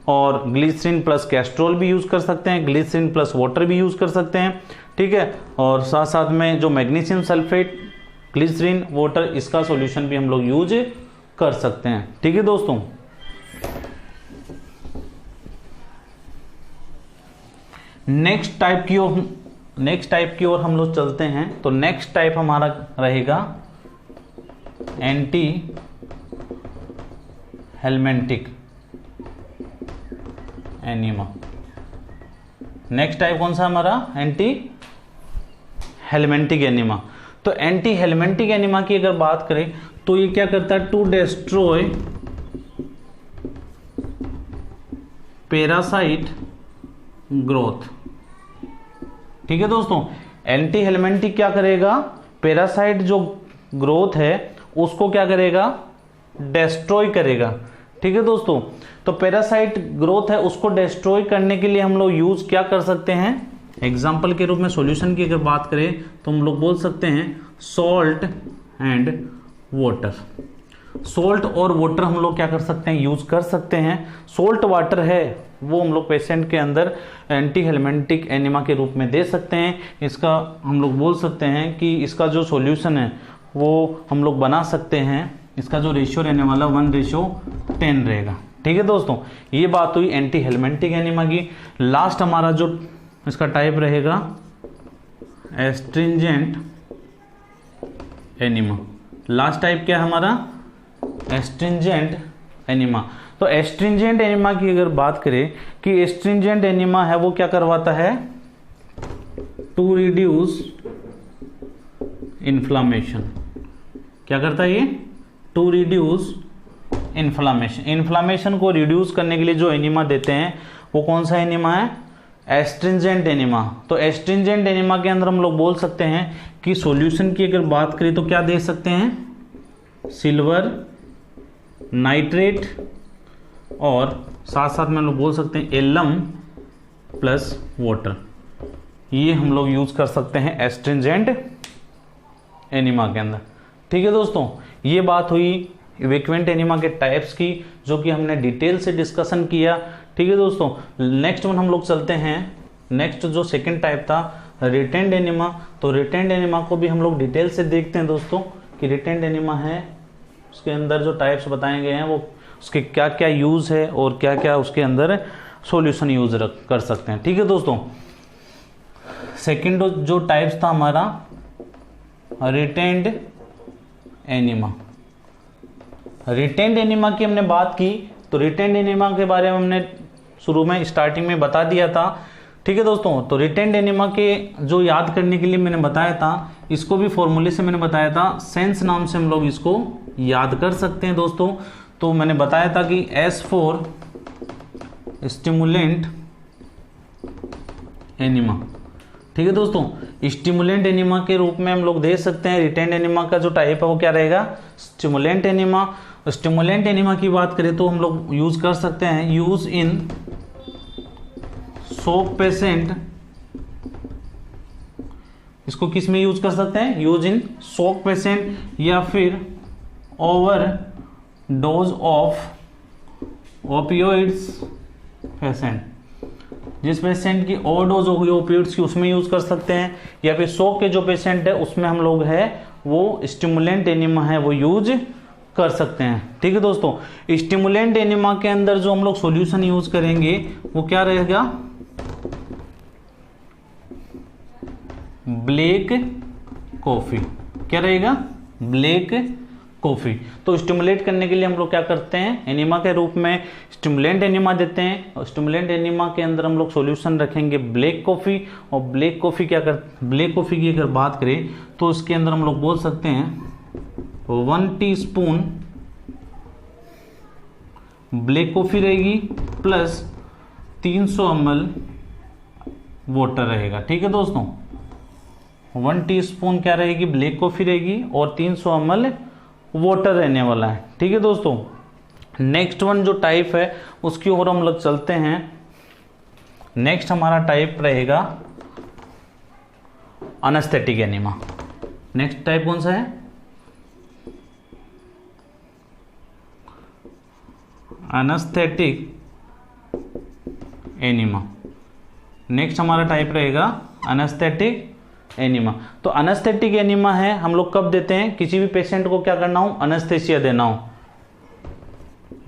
और ग्लिसरीन प्लस कैस्ट्रोल भी यूज कर सकते हैं, ग्लिसरीन प्लस वाटर भी यूज कर सकते हैं। ठीक है, और साथ साथ में जो मैग्नीशियम सल्फेट, ग्लिसरीन, वाटर, इसका सॉल्यूशन भी हम लोग यूज कर सकते हैं। ठीक है दोस्तों, नेक्स्ट टाइप की ओर हम लोग चलते हैं। तो नेक्स्ट टाइप हमारा रहेगा एंटी हेलमेंटिक एनीमा। नेक्स्ट टाइप कौन सा हमारा, एंटी हेलमेंटिक एनीमा। तो एंटी हेलमेंटिक एनीमा की अगर बात करें तो ये क्या करता है, टू डिस्ट्रॉय पैरासाइट ग्रोथ। ठीक है दोस्तों, एंटी हेलमेंटिक क्या करेगा, पैरासाइट जो ग्रोथ है उसको क्या करेगा, डिस्ट्रॉय करेगा। ठीक है दोस्तों, तो पैरासाइट ग्रोथ है उसको डिस्ट्रॉय करने के लिए हम लोग यूज क्या कर सकते हैं, एग्जाम्पल के रूप में सॉल्यूशन की अगर बात करें तो हम लोग बोल सकते हैं सॉल्ट एंड वाटर। सोल्ट और वाटर हम लोग क्या कर सकते हैं, यूज कर सकते हैं। सोल्ट वाटर है वो हम लोग पेशेंट के अंदर एंटी हेलमेंटिक एनीमा के रूप में दे सकते हैं। इसका हम लोग बोल सकते हैं कि इसका जो सॉल्यूशन है वो हम लोग बना सकते हैं, इसका जो रेशियो रहने वाला 1:10 रहेगा। ठीक है दोस्तों, ये बात हुई एंटी हेलमेंटिक एनीमा की। लास्ट हमारा जो इसका टाइप रहेगा एस्ट्रिंजेंट एनीमा। लास्ट टाइप क्या है हमारा, एस्ट्रिंजेंट एनीमा। तो एस्ट्रिंजेंट एनीमा की अगर बात करें कि एस्ट्रिंजेंट एनीमा है वो क्या करवाता है, टू रिड्यूस इन्फ्लामेशन। क्या करता है ये, टू रिड्यूस इन्फ्लामेशन। इन्फ्लामेशन को रिड्यूस करने के लिए जो एनीमा देते हैं वो कौन सा एनीमा है? Astringent enema. तो एस्ट्रिंजेंट एनीमा के अंदर हम लोग बोल सकते हैं कि सॉल्यूशन की अगर बात करें तो क्या दे सकते हैं? सिल्वर नाइट्रेट और साथ साथ में हम लोग बोल सकते हैं एलम प्लस वाटर, ये हम लोग यूज कर सकते हैं एस्ट्रिंजेंट एनीमा के अंदर। ठीक है दोस्तों, ये बात हुई इवैक्यूएंट एनीमा के टाइप्स की, जो कि हमने डिटेल से डिस्कशन किया। ठीक है दोस्तों, नेक्स्ट वन हम लोग चलते हैं। नेक्स्ट जो सेकंड टाइप था रिटेंड एनीमा, तो रिटेंड एनीमा को भी हम लोग डिटेल से देखते हैं दोस्तों कि रिटेंड एनीमा है, उसके अंदर जो टाइप्स बताए गए हैं वो उसके क्या क्या यूज है और क्या क्या उसके अंदर सॉल्यूशन यूज कर सकते हैं। ठीक है दोस्तों, सेकंड जो टाइप्स था हमारा रिटेंड एनीमा। रिटेंड एनीमा की हमने बात की, तो रिटेंड एनीमा के बारे में हमने शुरू में स्टार्टिंग में बता दिया था। ठीक है दोस्तों, तो रिटेंड एनीमा के जो याद करने के लिए मैंने बताया था, इसको भी फॉर्मूले से मैंने बताया था, सेंस नाम से हम लोग इसको याद कर सकते हैं दोस्तों। तो मैंने बताया था कि एस फॉर स्टिमुलेंट एनीमा। ठीक है दोस्तों, स्टिमुलेंट एनीमा के रूप में हम लोग दे सकते हैं। रिटेंड एनीमा का जो टाइप है वो क्या रहेगा? Stimulant enema. स्टिमुलेंट एनीमा की बात करें तो हम लोग यूज कर सकते हैं, यूज इन शॉक पेशेंट। इसको किस में यूज कर सकते हैं? यूज इन शॉक पेशेंट, या फिर over dose of opioids patient, जिस पेशेंट की ओवरडोज हो गई ओपियोइड्स की उसमें यूज कर सकते हैं, या फिर शॉक के जो पेशेंट है उसमें हम लोग है वो स्टिमुलेंट एनीमा है वो यूज कर सकते हैं। ठीक है दोस्तों, स्टिमुलेंट एनीमा के अंदर जो हम लोग सॉल्यूशन यूज करेंगे वो क्या रहेगा? Black coffee. क्या रहेगा? Black coffee. तो स्टिमुलेट करने के लिए हम लोग क्या करते हैं? एनीमा के रूप में स्टिमुलेंट एनीमा देते हैं, और स्टिमुलेंट एनीमा के अंदर हम लोग सॉल्यूशन रखेंगे ब्लैक कॉफी। और ब्लैक कॉफी ब्लैक कॉफी की अगर बात करें तो इसके अंदर हम लोग बोल सकते हैं 1 टीस्पून ब्लैक कॉफी रहेगी प्लस 300 ml वाटर रहेगा। ठीक है दोस्तों, 1 टीस्पून क्या रहेगी? ब्लैक कॉफी रहेगी और 300 ml वाटर रहने वाला है। ठीक है दोस्तों, नेक्स्ट वन जो टाइप है उसकी ओर हम लोग चलते हैं। नेक्स्ट हमारा टाइप रहेगा अनेस्थेटिक एनीमा। नेक्स्ट टाइप कौन सा है? Anaesthetic enema. नेक्स्ट हमारा टाइप रहेगा अनेस्थेटिक एनीमा। तो अनेस्थेटिक एनीमा है, हम लोग कब देते हैं? किसी भी पेशेंट को क्या करना हो? अनेस्थेसिया देना हो।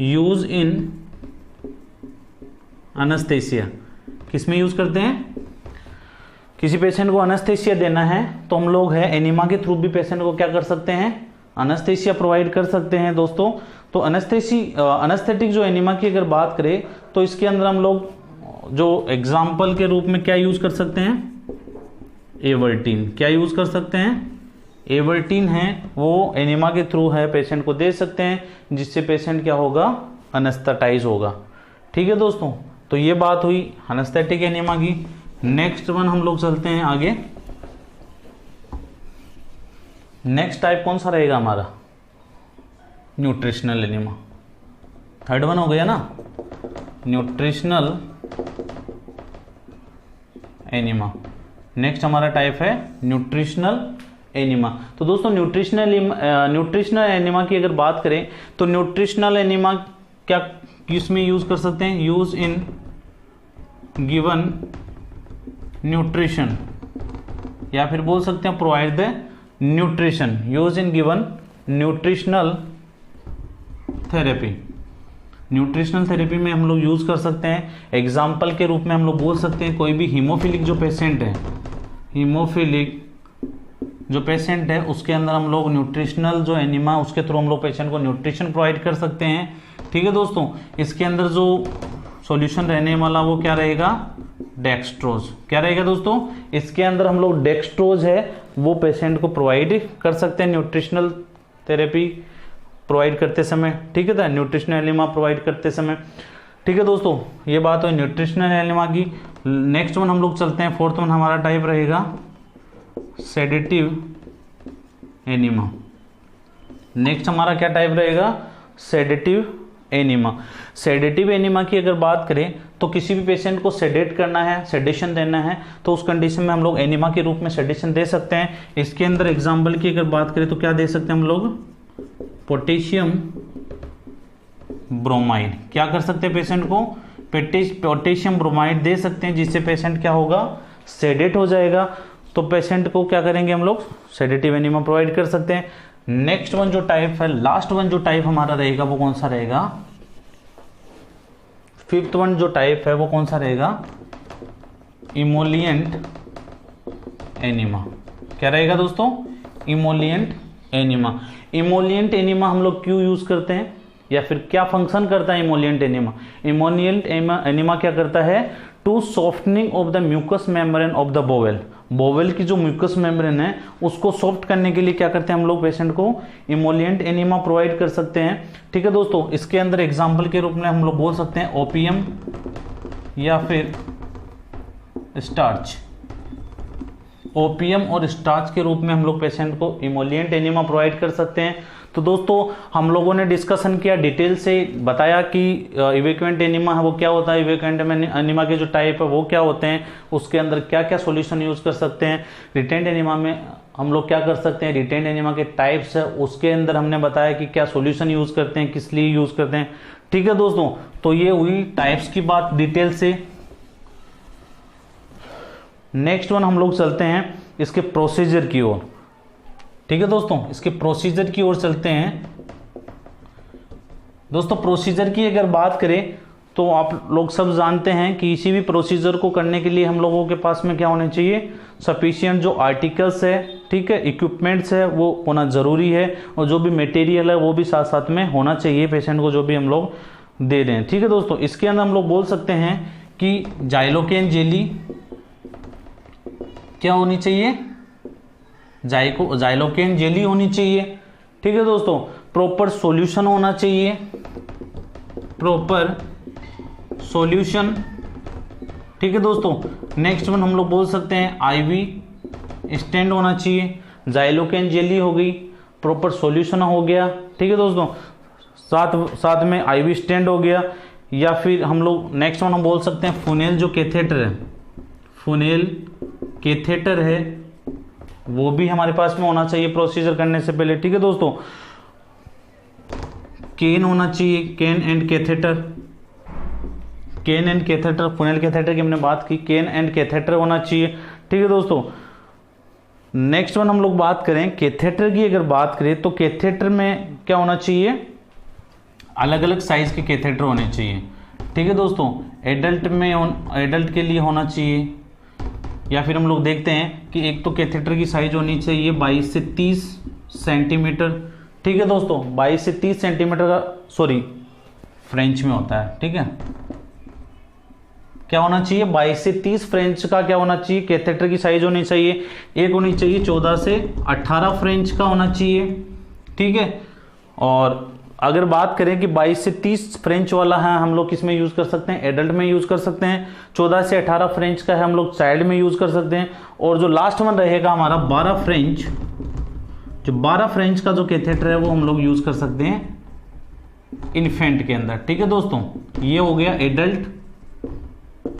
यूज इन अनेस्थेसिया किस में यूज करते हैं? किसी पेशेंट को अनेस्थेसिया देना है तो हम लोग है एनीमा के थ्रू भी पेशेंट को क्या कर सकते हैं? अनेस्थेसिया प्रोवाइड कर सकते हैं दोस्तों। तो अनेस्थेटिक जो एनीमा की अगर बात करें तो इसके अंदर हम लोग जो एग्जाम्पल के रूप में क्या यूज कर सकते हैं? एवर्टीन। क्या यूज कर सकते हैं? एवर्टीन है वो एनीमा के थ्रू है पेशेंट को दे सकते हैं, जिससे पेशेंट क्या होगा? अनेस्थेटाइज होगा। ठीक है दोस्तों, तो ये बात हुई अनेस्थेटिक एनीमा की। नेक्स्ट वन हम लोग चलते हैं आगे। नेक्स्ट टाइप कौन सा रहेगा हमारा? Nutritional enema. थर्ड वन हो गया ना, न्यूट्रिशनल एनीमा। नेक्स्ट हमारा टाइप है न्यूट्रिशनल एनीमा। तो दोस्तों न्यूट्रिशनल एनीमा की अगर बात करें तो न्यूट्रिशनल एनीमा क्या किसमें यूज कर सकते हैं? यूज इन गिवन न्यूट्रिशन, या फिर बोल सकते हैं provide the nutrition. Use in given nutritional therapy. Nutritional therapy में हम लोग यूज कर सकते हैं, एग्जाम्पल के रूप में हम लोग बोल सकते हैं कोई भी हीमोफिलिक जो पेशेंट है, हीमोफिलिक जो पेशेंट है उसके अंदर हम लोग न्यूट्रिशनल जो एनीमा उसके थ्रू हम लोग पेशेंट को न्यूट्रिशन प्रोवाइड कर सकते हैं। ठीक है दोस्तों, इसके अंदर जो सॉल्यूशन रहने वाला वो क्या रहेगा? डेक्सट्रोज। क्या रहेगा दोस्तों? इसके अंदर हम लोग डेक्सट्रोज है वो पेशेंट को प्रोवाइड कर सकते हैं न्यूट्रिशनल थेरेपी प्रोवाइड करते समय। ठीक है, न्यूट्रिशनल एनीमा प्रोवाइड करते समय। ठीक है दोस्तों, ये बात है न्यूट्रिशनल एनिमा की। नेक्स्ट वन हम लोग चलते हैं, फोर्थ वन हमारा टाइप रहेगा सेडेटिव एनिमा। नेक्स्ट हमारा क्या टाइप रहेगा, सेडेटिव एनिमा। सेडेटिव एनिमा की अगर बात करें तो किसी भी पेशेंट को सेडेट करना है, सेडेशन देना है, तो उस कंडीशन में हम लोग एनिमा के रूप में सेडेशन दे सकते हैं। इसके अंदर एग्जाम्पल की अगर बात करें तो क्या दे सकते हैं हम लोग, पोटेशियम ब्रोमाइड। क्या कर सकते हैं पेशेंट को, पोटेशियम ब्रोमाइड दे सकते हैं, जिससे पेशेंट क्या होगा, सेडेट हो जाएगा। तो पेशेंट को क्या करेंगे हम लोग, सेडेटिव एनिमा प्रोवाइड कर सकते हैं। नेक्स्ट वन जो टाइप है, लास्ट वन जो टाइप हमारा रहेगा वो कौन सा रहेगा, फिफ्थ वन जो टाइप है वो कौन सा रहेगा, इमोलिएंट एनिमा। क्या रहेगा दोस्तों, इमोलिएंट एनिमा। इमोलिएंट एनिमा हम लोग क्यों यूज करते हैं, या फिर क्या फंक्शन करता है इमोलिएंट एनिमा। इमोलिएंट एनिमा क्या करता है, to softening of the mucous membrane of the bowel. Bowel की जो म्यूकस मेम्ब्रेन है उसको सॉफ्ट करने के लिए क्या करते हैं हम लोग, पेशेंट को इमोलिएंट एनिमा प्रोवाइड कर सकते हैं। ठीक है दोस्तों, इसके अंदर एग्जाम्पल के रूप में हम लोग बोल सकते हैं ओपियम या फिर स्टार्च। ओपियम और स्टार्च के रूप में हम लोग पेशेंट को इमोलिएंट एनिमा प्रोवाइड कर सकते हैं। तो दोस्तों हम लोगों ने डिस्कशन किया, डिटेल से बताया कि इवेक्वेंट एनिमा है वो क्या होता है, इवेक्वेंट एनिमा के जो टाइप है वो क्या होते हैं, उसके अंदर क्या क्या सॉल्यूशन यूज कर सकते हैं। रिटेंट एनिमा में हम लोग क्या कर सकते हैं, रिटेंट एनिमा के टाइप्स है उसके अंदर हमने बताया कि क्या सॉल्यूशन यूज करते हैं, किस लिए यूज करते हैं। ठीक है दोस्तों, तो ये हुई टाइप्स की बात डिटेल से। नेक्स्ट वन हम लोग चलते हैं इसके प्रोसीजर की ओर। ठीक है दोस्तों, इसके प्रोसीजर की ओर चलते हैं। दोस्तों प्रोसीजर की अगर बात करें तो आप लोग सब जानते हैं कि किसी भी प्रोसीजर को करने के लिए हम लोगों के पास में क्या होने चाहिए, सफिशिएंट जो आर्टिकल्स है, ठीक है, इक्विपमेंट्स है वो होना जरूरी है, और जो भी मटेरियल है वो भी साथ साथ में होना चाहिए पेशेंट को, जो भी हम लोग दे रहे हैं। ठीक है दोस्तों, इसके अंदर हम लोग बोल सकते हैं कि जाइलोकेन जेली क्या होनी चाहिए, जाइलोकेन जेली होनी चाहिए। ठीक है दोस्तों, प्रॉपर सॉल्यूशन होना चाहिए, प्रॉपर सॉल्यूशन। ठीक है दोस्तों, नेक्स्ट वन हम लोग बोल सकते हैं आईवी स्टैंड होना चाहिए। जाइलोकेन जेली हो गई, प्रॉपर सॉल्यूशन हो गया। ठीक है दोस्तों, साथ में आईवी स्टैंड हो गया। या फिर हम लोग नेक्स्ट वन हम बोल सकते हैं फुनेल जो कैथेटर है, फुनेल कैथेटर है वो भी हमारे पास में होना चाहिए प्रोसीजर करने से पहले। ठीक है दोस्तों, केन होना चाहिए, can and catheter, can and catheter, funnel catheter की हमने बात की, केन एंड कैथेटर होना चाहिए। ठीक है दोस्तों, नेक्स्ट वन हम लोग बात करें कैथेटर की अगर बात करें तो कैथेटर में क्या होना चाहिए, अलग अलग साइज के कैथेटर होने चाहिए। ठीक है दोस्तों, एडल्ट के लिए होना चाहिए, या फिर हम लोग देखते हैं कि एक तो कैथेटर की साइज होनी चाहिए 22 से 30 सेंटीमीटर। ठीक है दोस्तों, 22 से 30 सेंटीमीटर का, सॉरी फ्रेंच में होता है, ठीक है, क्या होना चाहिए 22 से 30 फ्रेंच का क्या होना चाहिए, कैथेटर की साइज होनी चाहिए। एक होनी चाहिए 14 से 18 फ्रेंच का होना चाहिए। ठीक है, और अगर बात करें कि 22 से 30 फ्रेंच वाला है हम लोग किस में यूज कर सकते हैं, एडल्ट में यूज कर सकते हैं। 14 से 18 फ्रेंच का है हम लोग चाइल्ड में यूज कर सकते हैं। और जो लास्ट वन रहेगा हमारा 12 फ्रेंच, जो 12 फ्रेंच का जो कैथेटर है वो हम लोग यूज कर सकते हैं इन्फेंट के अंदर। ठीक है दोस्तों, ये हो गया एडल्ट,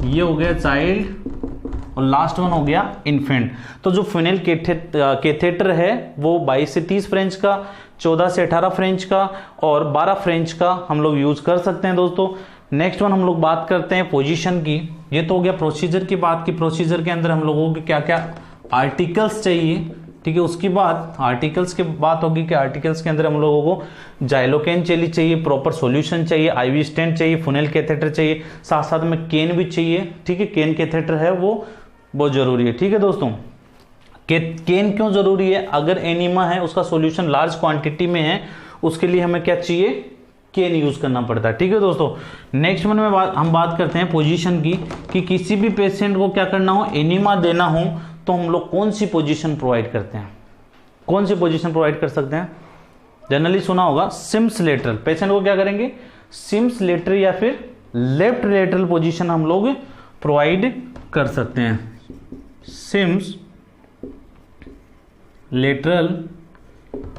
ये हो गया चाइल्ड, और लास्ट वन हो गया इन्फेंट। तो जो फुनेल कैथेटर है वो 22 से 30 फ्रेंच का, 14 से 18 फ्रेंच का और 12 फ्रेंच का हम लोग यूज कर सकते हैं दोस्तों। नेक्स्ट वन हम लोग बात करते हैं पोजीशन की। ये तो हो गया प्रोसीजर की बात की, प्रोसीजर के अंदर हम लोगों को क्या क्या आर्टिकल्स चाहिए। ठीक है, उसकी बात आर्टिकल्स की बात होगी कि आर्टिकल्स के अंदर हम लोगों को जाइलोकेन जेली चाहिए, प्रॉपर सॉल्यूशन चाहिए, आईवी स्टेंट चाहिए, फुनेल कैथेटर चाहिए, साथ साथ में केन भी चाहिए। ठीक है, केन कैथेटर है वो बहुत जरूरी है। ठीक है दोस्तों, केन क्यों जरूरी है, अगर एनीमा है उसका सॉल्यूशन लार्ज क्वांटिटी में है उसके लिए हमें क्या चाहिए, केन यूज करना पड़ता है। ठीक है दोस्तों, नेक्स्ट वन में हम बात करते हैं पोजीशन की, कि किसी भी पेशेंट को क्या करना हो, एनीमा देना हो तो हम लोग कौन सी पोजीशन प्रोवाइड करते हैं, कौन सी पोजीशन प्रोवाइड कर सकते हैं। जनरली सुना होगा सिम्स लेटरल, पेशेंट को क्या करेंगे, सिम्स लेटरल या फिर लेफ्ट लेटरल पोजीशन हम लोग प्रोवाइड कर सकते हैं। सिम्स लेटरल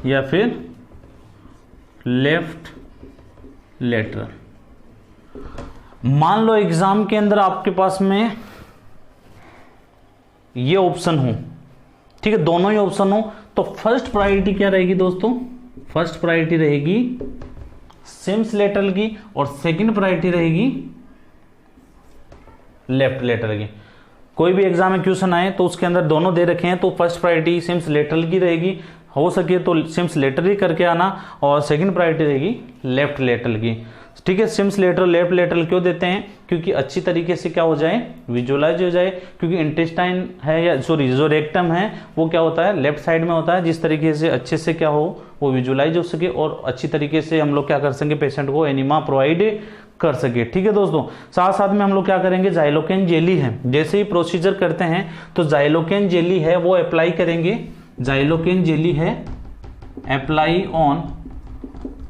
या फिर लेफ्ट लेटरल। मान लो एग्जाम के अंदर आपके पास में ये ऑप्शन हो, ठीक है, दोनों ही ऑप्शन हो, तो फर्स्ट प्रायोरिटी क्या रहेगी दोस्तों? फर्स्ट प्रायोरिटी रहेगी सिम्स लेटरल की और सेकंड प्रायोरिटी रहेगी लेफ्ट लेटरल की। कोई भी एग्जाम में क्वेश्चन आए तो उसके अंदर दोनों दे रखे हैं, तो फर्स्ट प्रायोरिटी सिम्स लेटरल की रहेगी, हो सके तो सिम्स लेटरल ही करके आना, और सेकंड प्रायोरिटी रहेगी लेफ्ट लेटरल की। ठीक है, सिम्स लेटरल लेफ्ट लेटरल क्यों देते हैं? क्योंकि अच्छी तरीके से क्या हो जाए, विजुअलाइज हो जाए, क्योंकि इंटेस्टाइन है या सॉरी जो रेक्टम है वो क्या होता है, लेफ्ट साइड में होता है, जिस तरीके से अच्छे से क्या हो वो विजुअलाइज हो सके और अच्छी तरीके से हम लोग क्या कर सकें, पेशेंट को एनिमा प्रोवाइड कर सके। ठीक है दोस्तों, साथ साथ में हम लोग क्या करेंगे, जाइलोकेन जेली है, जैसे ही प्रोसीजर करते हैं तो जाइलोकेन जेली है वो अप्लाई करेंगे। जाइलोकेन जेली है apply on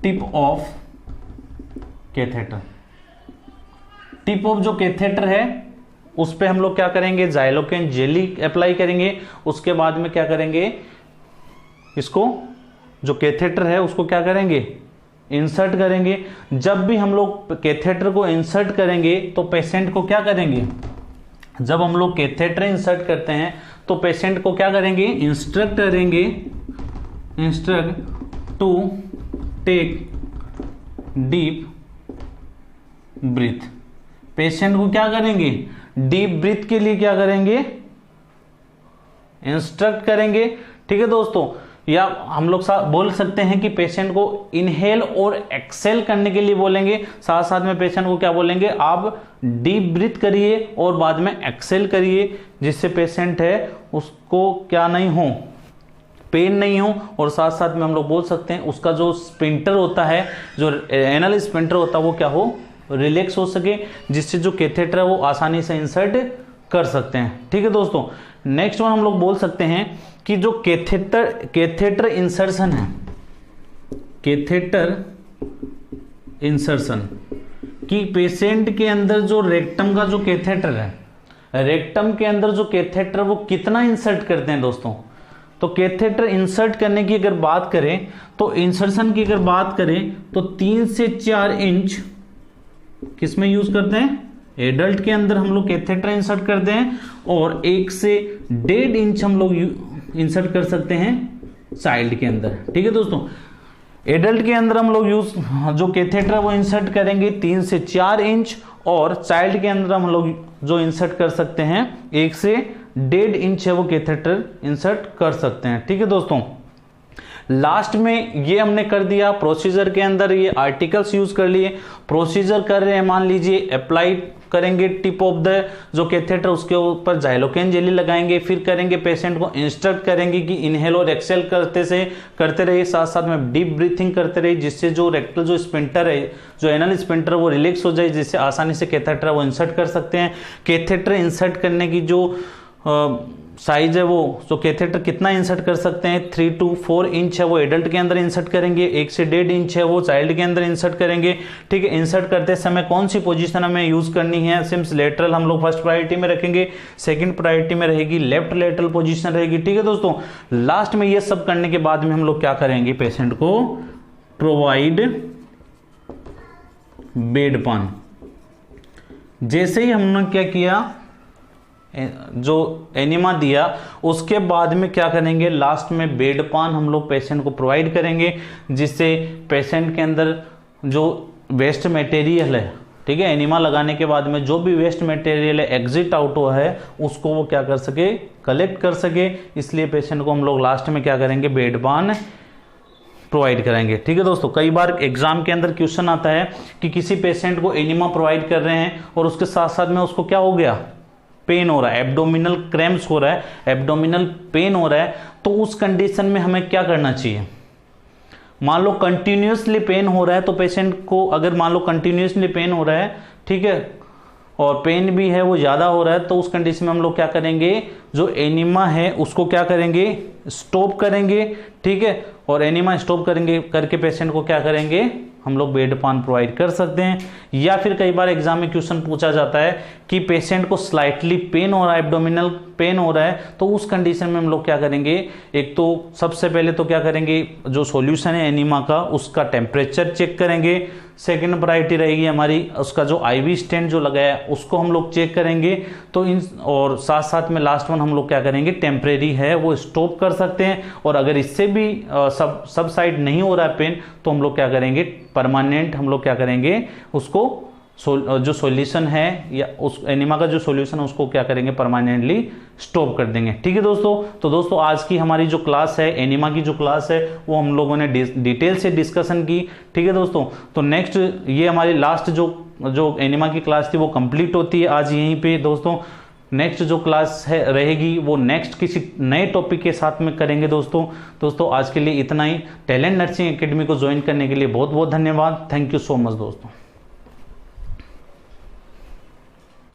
tip of catheter. Tip of जो कैथेटर है उस पे हम लोग क्या करेंगे, जाइलोकेन जेली अप्लाई करेंगे। उसके बाद में क्या करेंगे, इसको जो कैथेटर है उसको क्या करेंगे, इंसर्ट करेंगे। जब भी हम लोग कैथेटर को इंसर्ट करेंगे तो पेशेंट को क्या करेंगे, जब हम लोग कैथेटर इंसर्ट करते हैं तो पेशेंट को क्या करेंगे, इंस्ट्रक्ट करेंगे, instruct to take deep breath. Patient को क्या करेंगे, डीप ब्रीथ के लिए क्या करेंगे, इंस्ट्रक्ट करेंगे। ठीक है दोस्तों, या हम लोग बोल सकते हैं कि पेशेंट को इनहेल और एक्सेल करने के लिए बोलेंगे। साथ साथ में पेशेंट को क्या बोलेंगे, आप डीप ब्रीथ करिए और बाद में एक्सेल करिए, जिससे पेशेंट है उसको क्या नहीं हो, पेन नहीं हो। और साथ साथ में हम लोग बोल सकते हैं उसका जो स्पिंटर होता है, जो एनल स्पिंटर होता है वो क्या हो, रिलैक्स हो सके, जिससे जो कैथेटर है वो आसानी से इंसर्ट कर सकते हैं। ठीक है दोस्तों, नेक्स्ट वन हम लोग बोल सकते हैं कि जो कैथेटर इंसर्शन है, कैथेटर इंसर्शन कि पेशेंट के अंदर जो रेक्टम का जो कैथेटर है, रेक्टम के अंदर जो कैथेटर वो कितना इंसर्ट करते हैं दोस्तों। तो कैथेटर इंसर्ट करने की अगर बात करें तो इंसर्शन की अगर बात करें तो 3 से 4 इंच किसमें यूज करते हैं, एडल्ट के अंदर हम लोग कैथेटर इंसर्ट करते हैं, और 1 से 1.5 इंच हम लोग इंसर्ट कर सकते हैं चाइल्ड के अंदर। ठीक है दोस्तों, एडल्ट के अंदर हम लोग जो कैथेटर वो इंसर्ट करेंगे 3 से 4 इंच, और चाइल्ड के अंदर हम लोग जो इंसर्ट कर सकते हैं 1 से 1.5 इंच है वो कैथेटर इंसर्ट कर सकते हैं। ठीक है दोस्तों, लास्ट में ये हमने कर दिया, प्रोसीजर के अंदर ये आर्टिकल्स यूज कर लिए। प्रोसीजर कर रहे हैं, मान लीजिए अप्लाई करेंगे टिप ऑफ द जो कैथेटर, उसके ऊपर जाइलोकेन जेली लगाएंगे, फिर करेंगे पेशेंट को इंस्ट्रक्ट करेंगे कि इनहेल और एक्सेल करते रहिए, साथ साथ में डीप ब्रीथिंग करते रहिए, जिससे जो रेक्टल जो स्पिंटर है, जो एनल स्पिंटर वो रिलैक्स हो जाए, जिससे आसानी से कैथेटर वो इंसर्ट कर सकते हैं। कैथेटर इंसर्ट करने की जो साइज है वो, जो कैथेटर कितना इंसर्ट कर सकते हैं, 3 to 4 इंच है वो एडल्ट के अंदर इंसर्ट करेंगे, 1 से 1.5 इंच है वो चाइल्ड के अंदर इंसर्ट करेंगे। ठीक है, इंसर्ट करते समय कौन सी पोजीशन हमें यूज करनी है, सिम्स लेटरल हम लोग फर्स्ट प्रायोरिटी में रखेंगे, सेकंड प्रायोरिटी में रहेगी लेफ्ट लेटरल पोजीशन रहेगी। ठीक है दोस्तों, लास्ट में ये सब करने के बाद में हम लोग क्या करेंगे, पेशेंट को प्रोवाइड बेड पान। जैसे ही हमने क्या किया, जो एनिमा दिया, उसके बाद में क्या करेंगे, लास्ट में बेड पान हम लोग पेशेंट को प्रोवाइड करेंगे, जिससे पेशेंट के अंदर जो वेस्ट मटेरियल है, ठीक है, एनिमा लगाने के बाद में जो भी वेस्ट मटेरियल है एग्जिट आउट हुआ है उसको वो क्या कर सके, कलेक्ट कर सके। इसलिए पेशेंट को हम लोग लास्ट में क्या करेंगे, बेड पान प्रोवाइड करेंगे। ठीक है दोस्तों, कई बार एग्जाम के अंदर क्वेश्चन आता है कि किसी पेशेंट को एनिमा प्रोवाइड कर रहे हैं और उसके साथ साथ में उसको क्या हो गया, पेन हो रहा है, एब्डोमिनल क्रैम्प्स हो रहा है, एब्डोमिनल पेन हो रहा है, तो उस कंडीशन में हमें क्या करना चाहिए। मान लो कंटिन्यूसली पेन हो रहा है, तो पेशेंट को अगर मान लो कंटिन्यूसली पेन हो रहा है, ठीक है, और पेन भी है वो ज़्यादा हो रहा है, तो उस कंडीशन में हम लोग क्या करेंगे, जो एनिमा है उसको क्या करेंगे, स्टॉप करेंगे। ठीक है, और एनिमा स्टॉप करेंगे करके पेशेंट को क्या करेंगे, हम लोग बेडपान प्रोवाइड कर सकते हैं। या फिर कई बार एग्जाम में क्वेश्चन पूछा जाता है कि पेशेंट को स्लाइटली पेन हो रहा है, एब्डोमिनल पेन हो रहा है, तो उस कंडीशन में हम लोग क्या करेंगे, एक तो सबसे पहले तो क्या करेंगे, जो सॉल्यूशन है एनीमा का उसका टेम्परेचर चेक करेंगे। सेकंड प्रायोरिटी रहेगी हमारी उसका जो आईवी स्टेंट जो लगाया है उसको हम लोग चेक करेंगे। तो इन और साथ साथ में लास्ट वन हम लोग क्या करेंगे, टेम्परेरी है वो स्टॉप कर सकते हैं। और अगर इससे भी सब साइड नहीं हो रहा है पेन, तो हम लोग क्या करेंगे, परमानेंट हम लोग क्या करेंगे, उसको जो सॉल्यूशन है या उस एनीमा का जो सॉल्यूशन है उसको क्या करेंगे, परमानेंटली स्टॉप कर देंगे। ठीक है दोस्तों, तो दोस्तों आज की हमारी जो क्लास है एनीमा की जो क्लास है वो हम लोगों ने डिटेल से डिस्कशन की। ठीक है दोस्तों, तो नेक्स्ट ये हमारी लास्ट जो एनीमा की क्लास थी वो कंप्लीट होती है आज यहीं पे दोस्तों। नेक्स्ट जो क्लास है रहेगी वो नेक्स्ट किसी नए टॉपिक के साथ में करेंगे दोस्तों आज के लिए इतना ही। टैलेंट नर्सिंग एकेडमी को ज्वाइन करने के लिए बहुत बहुत धन्यवाद। थैंक यू सो मच दोस्तों।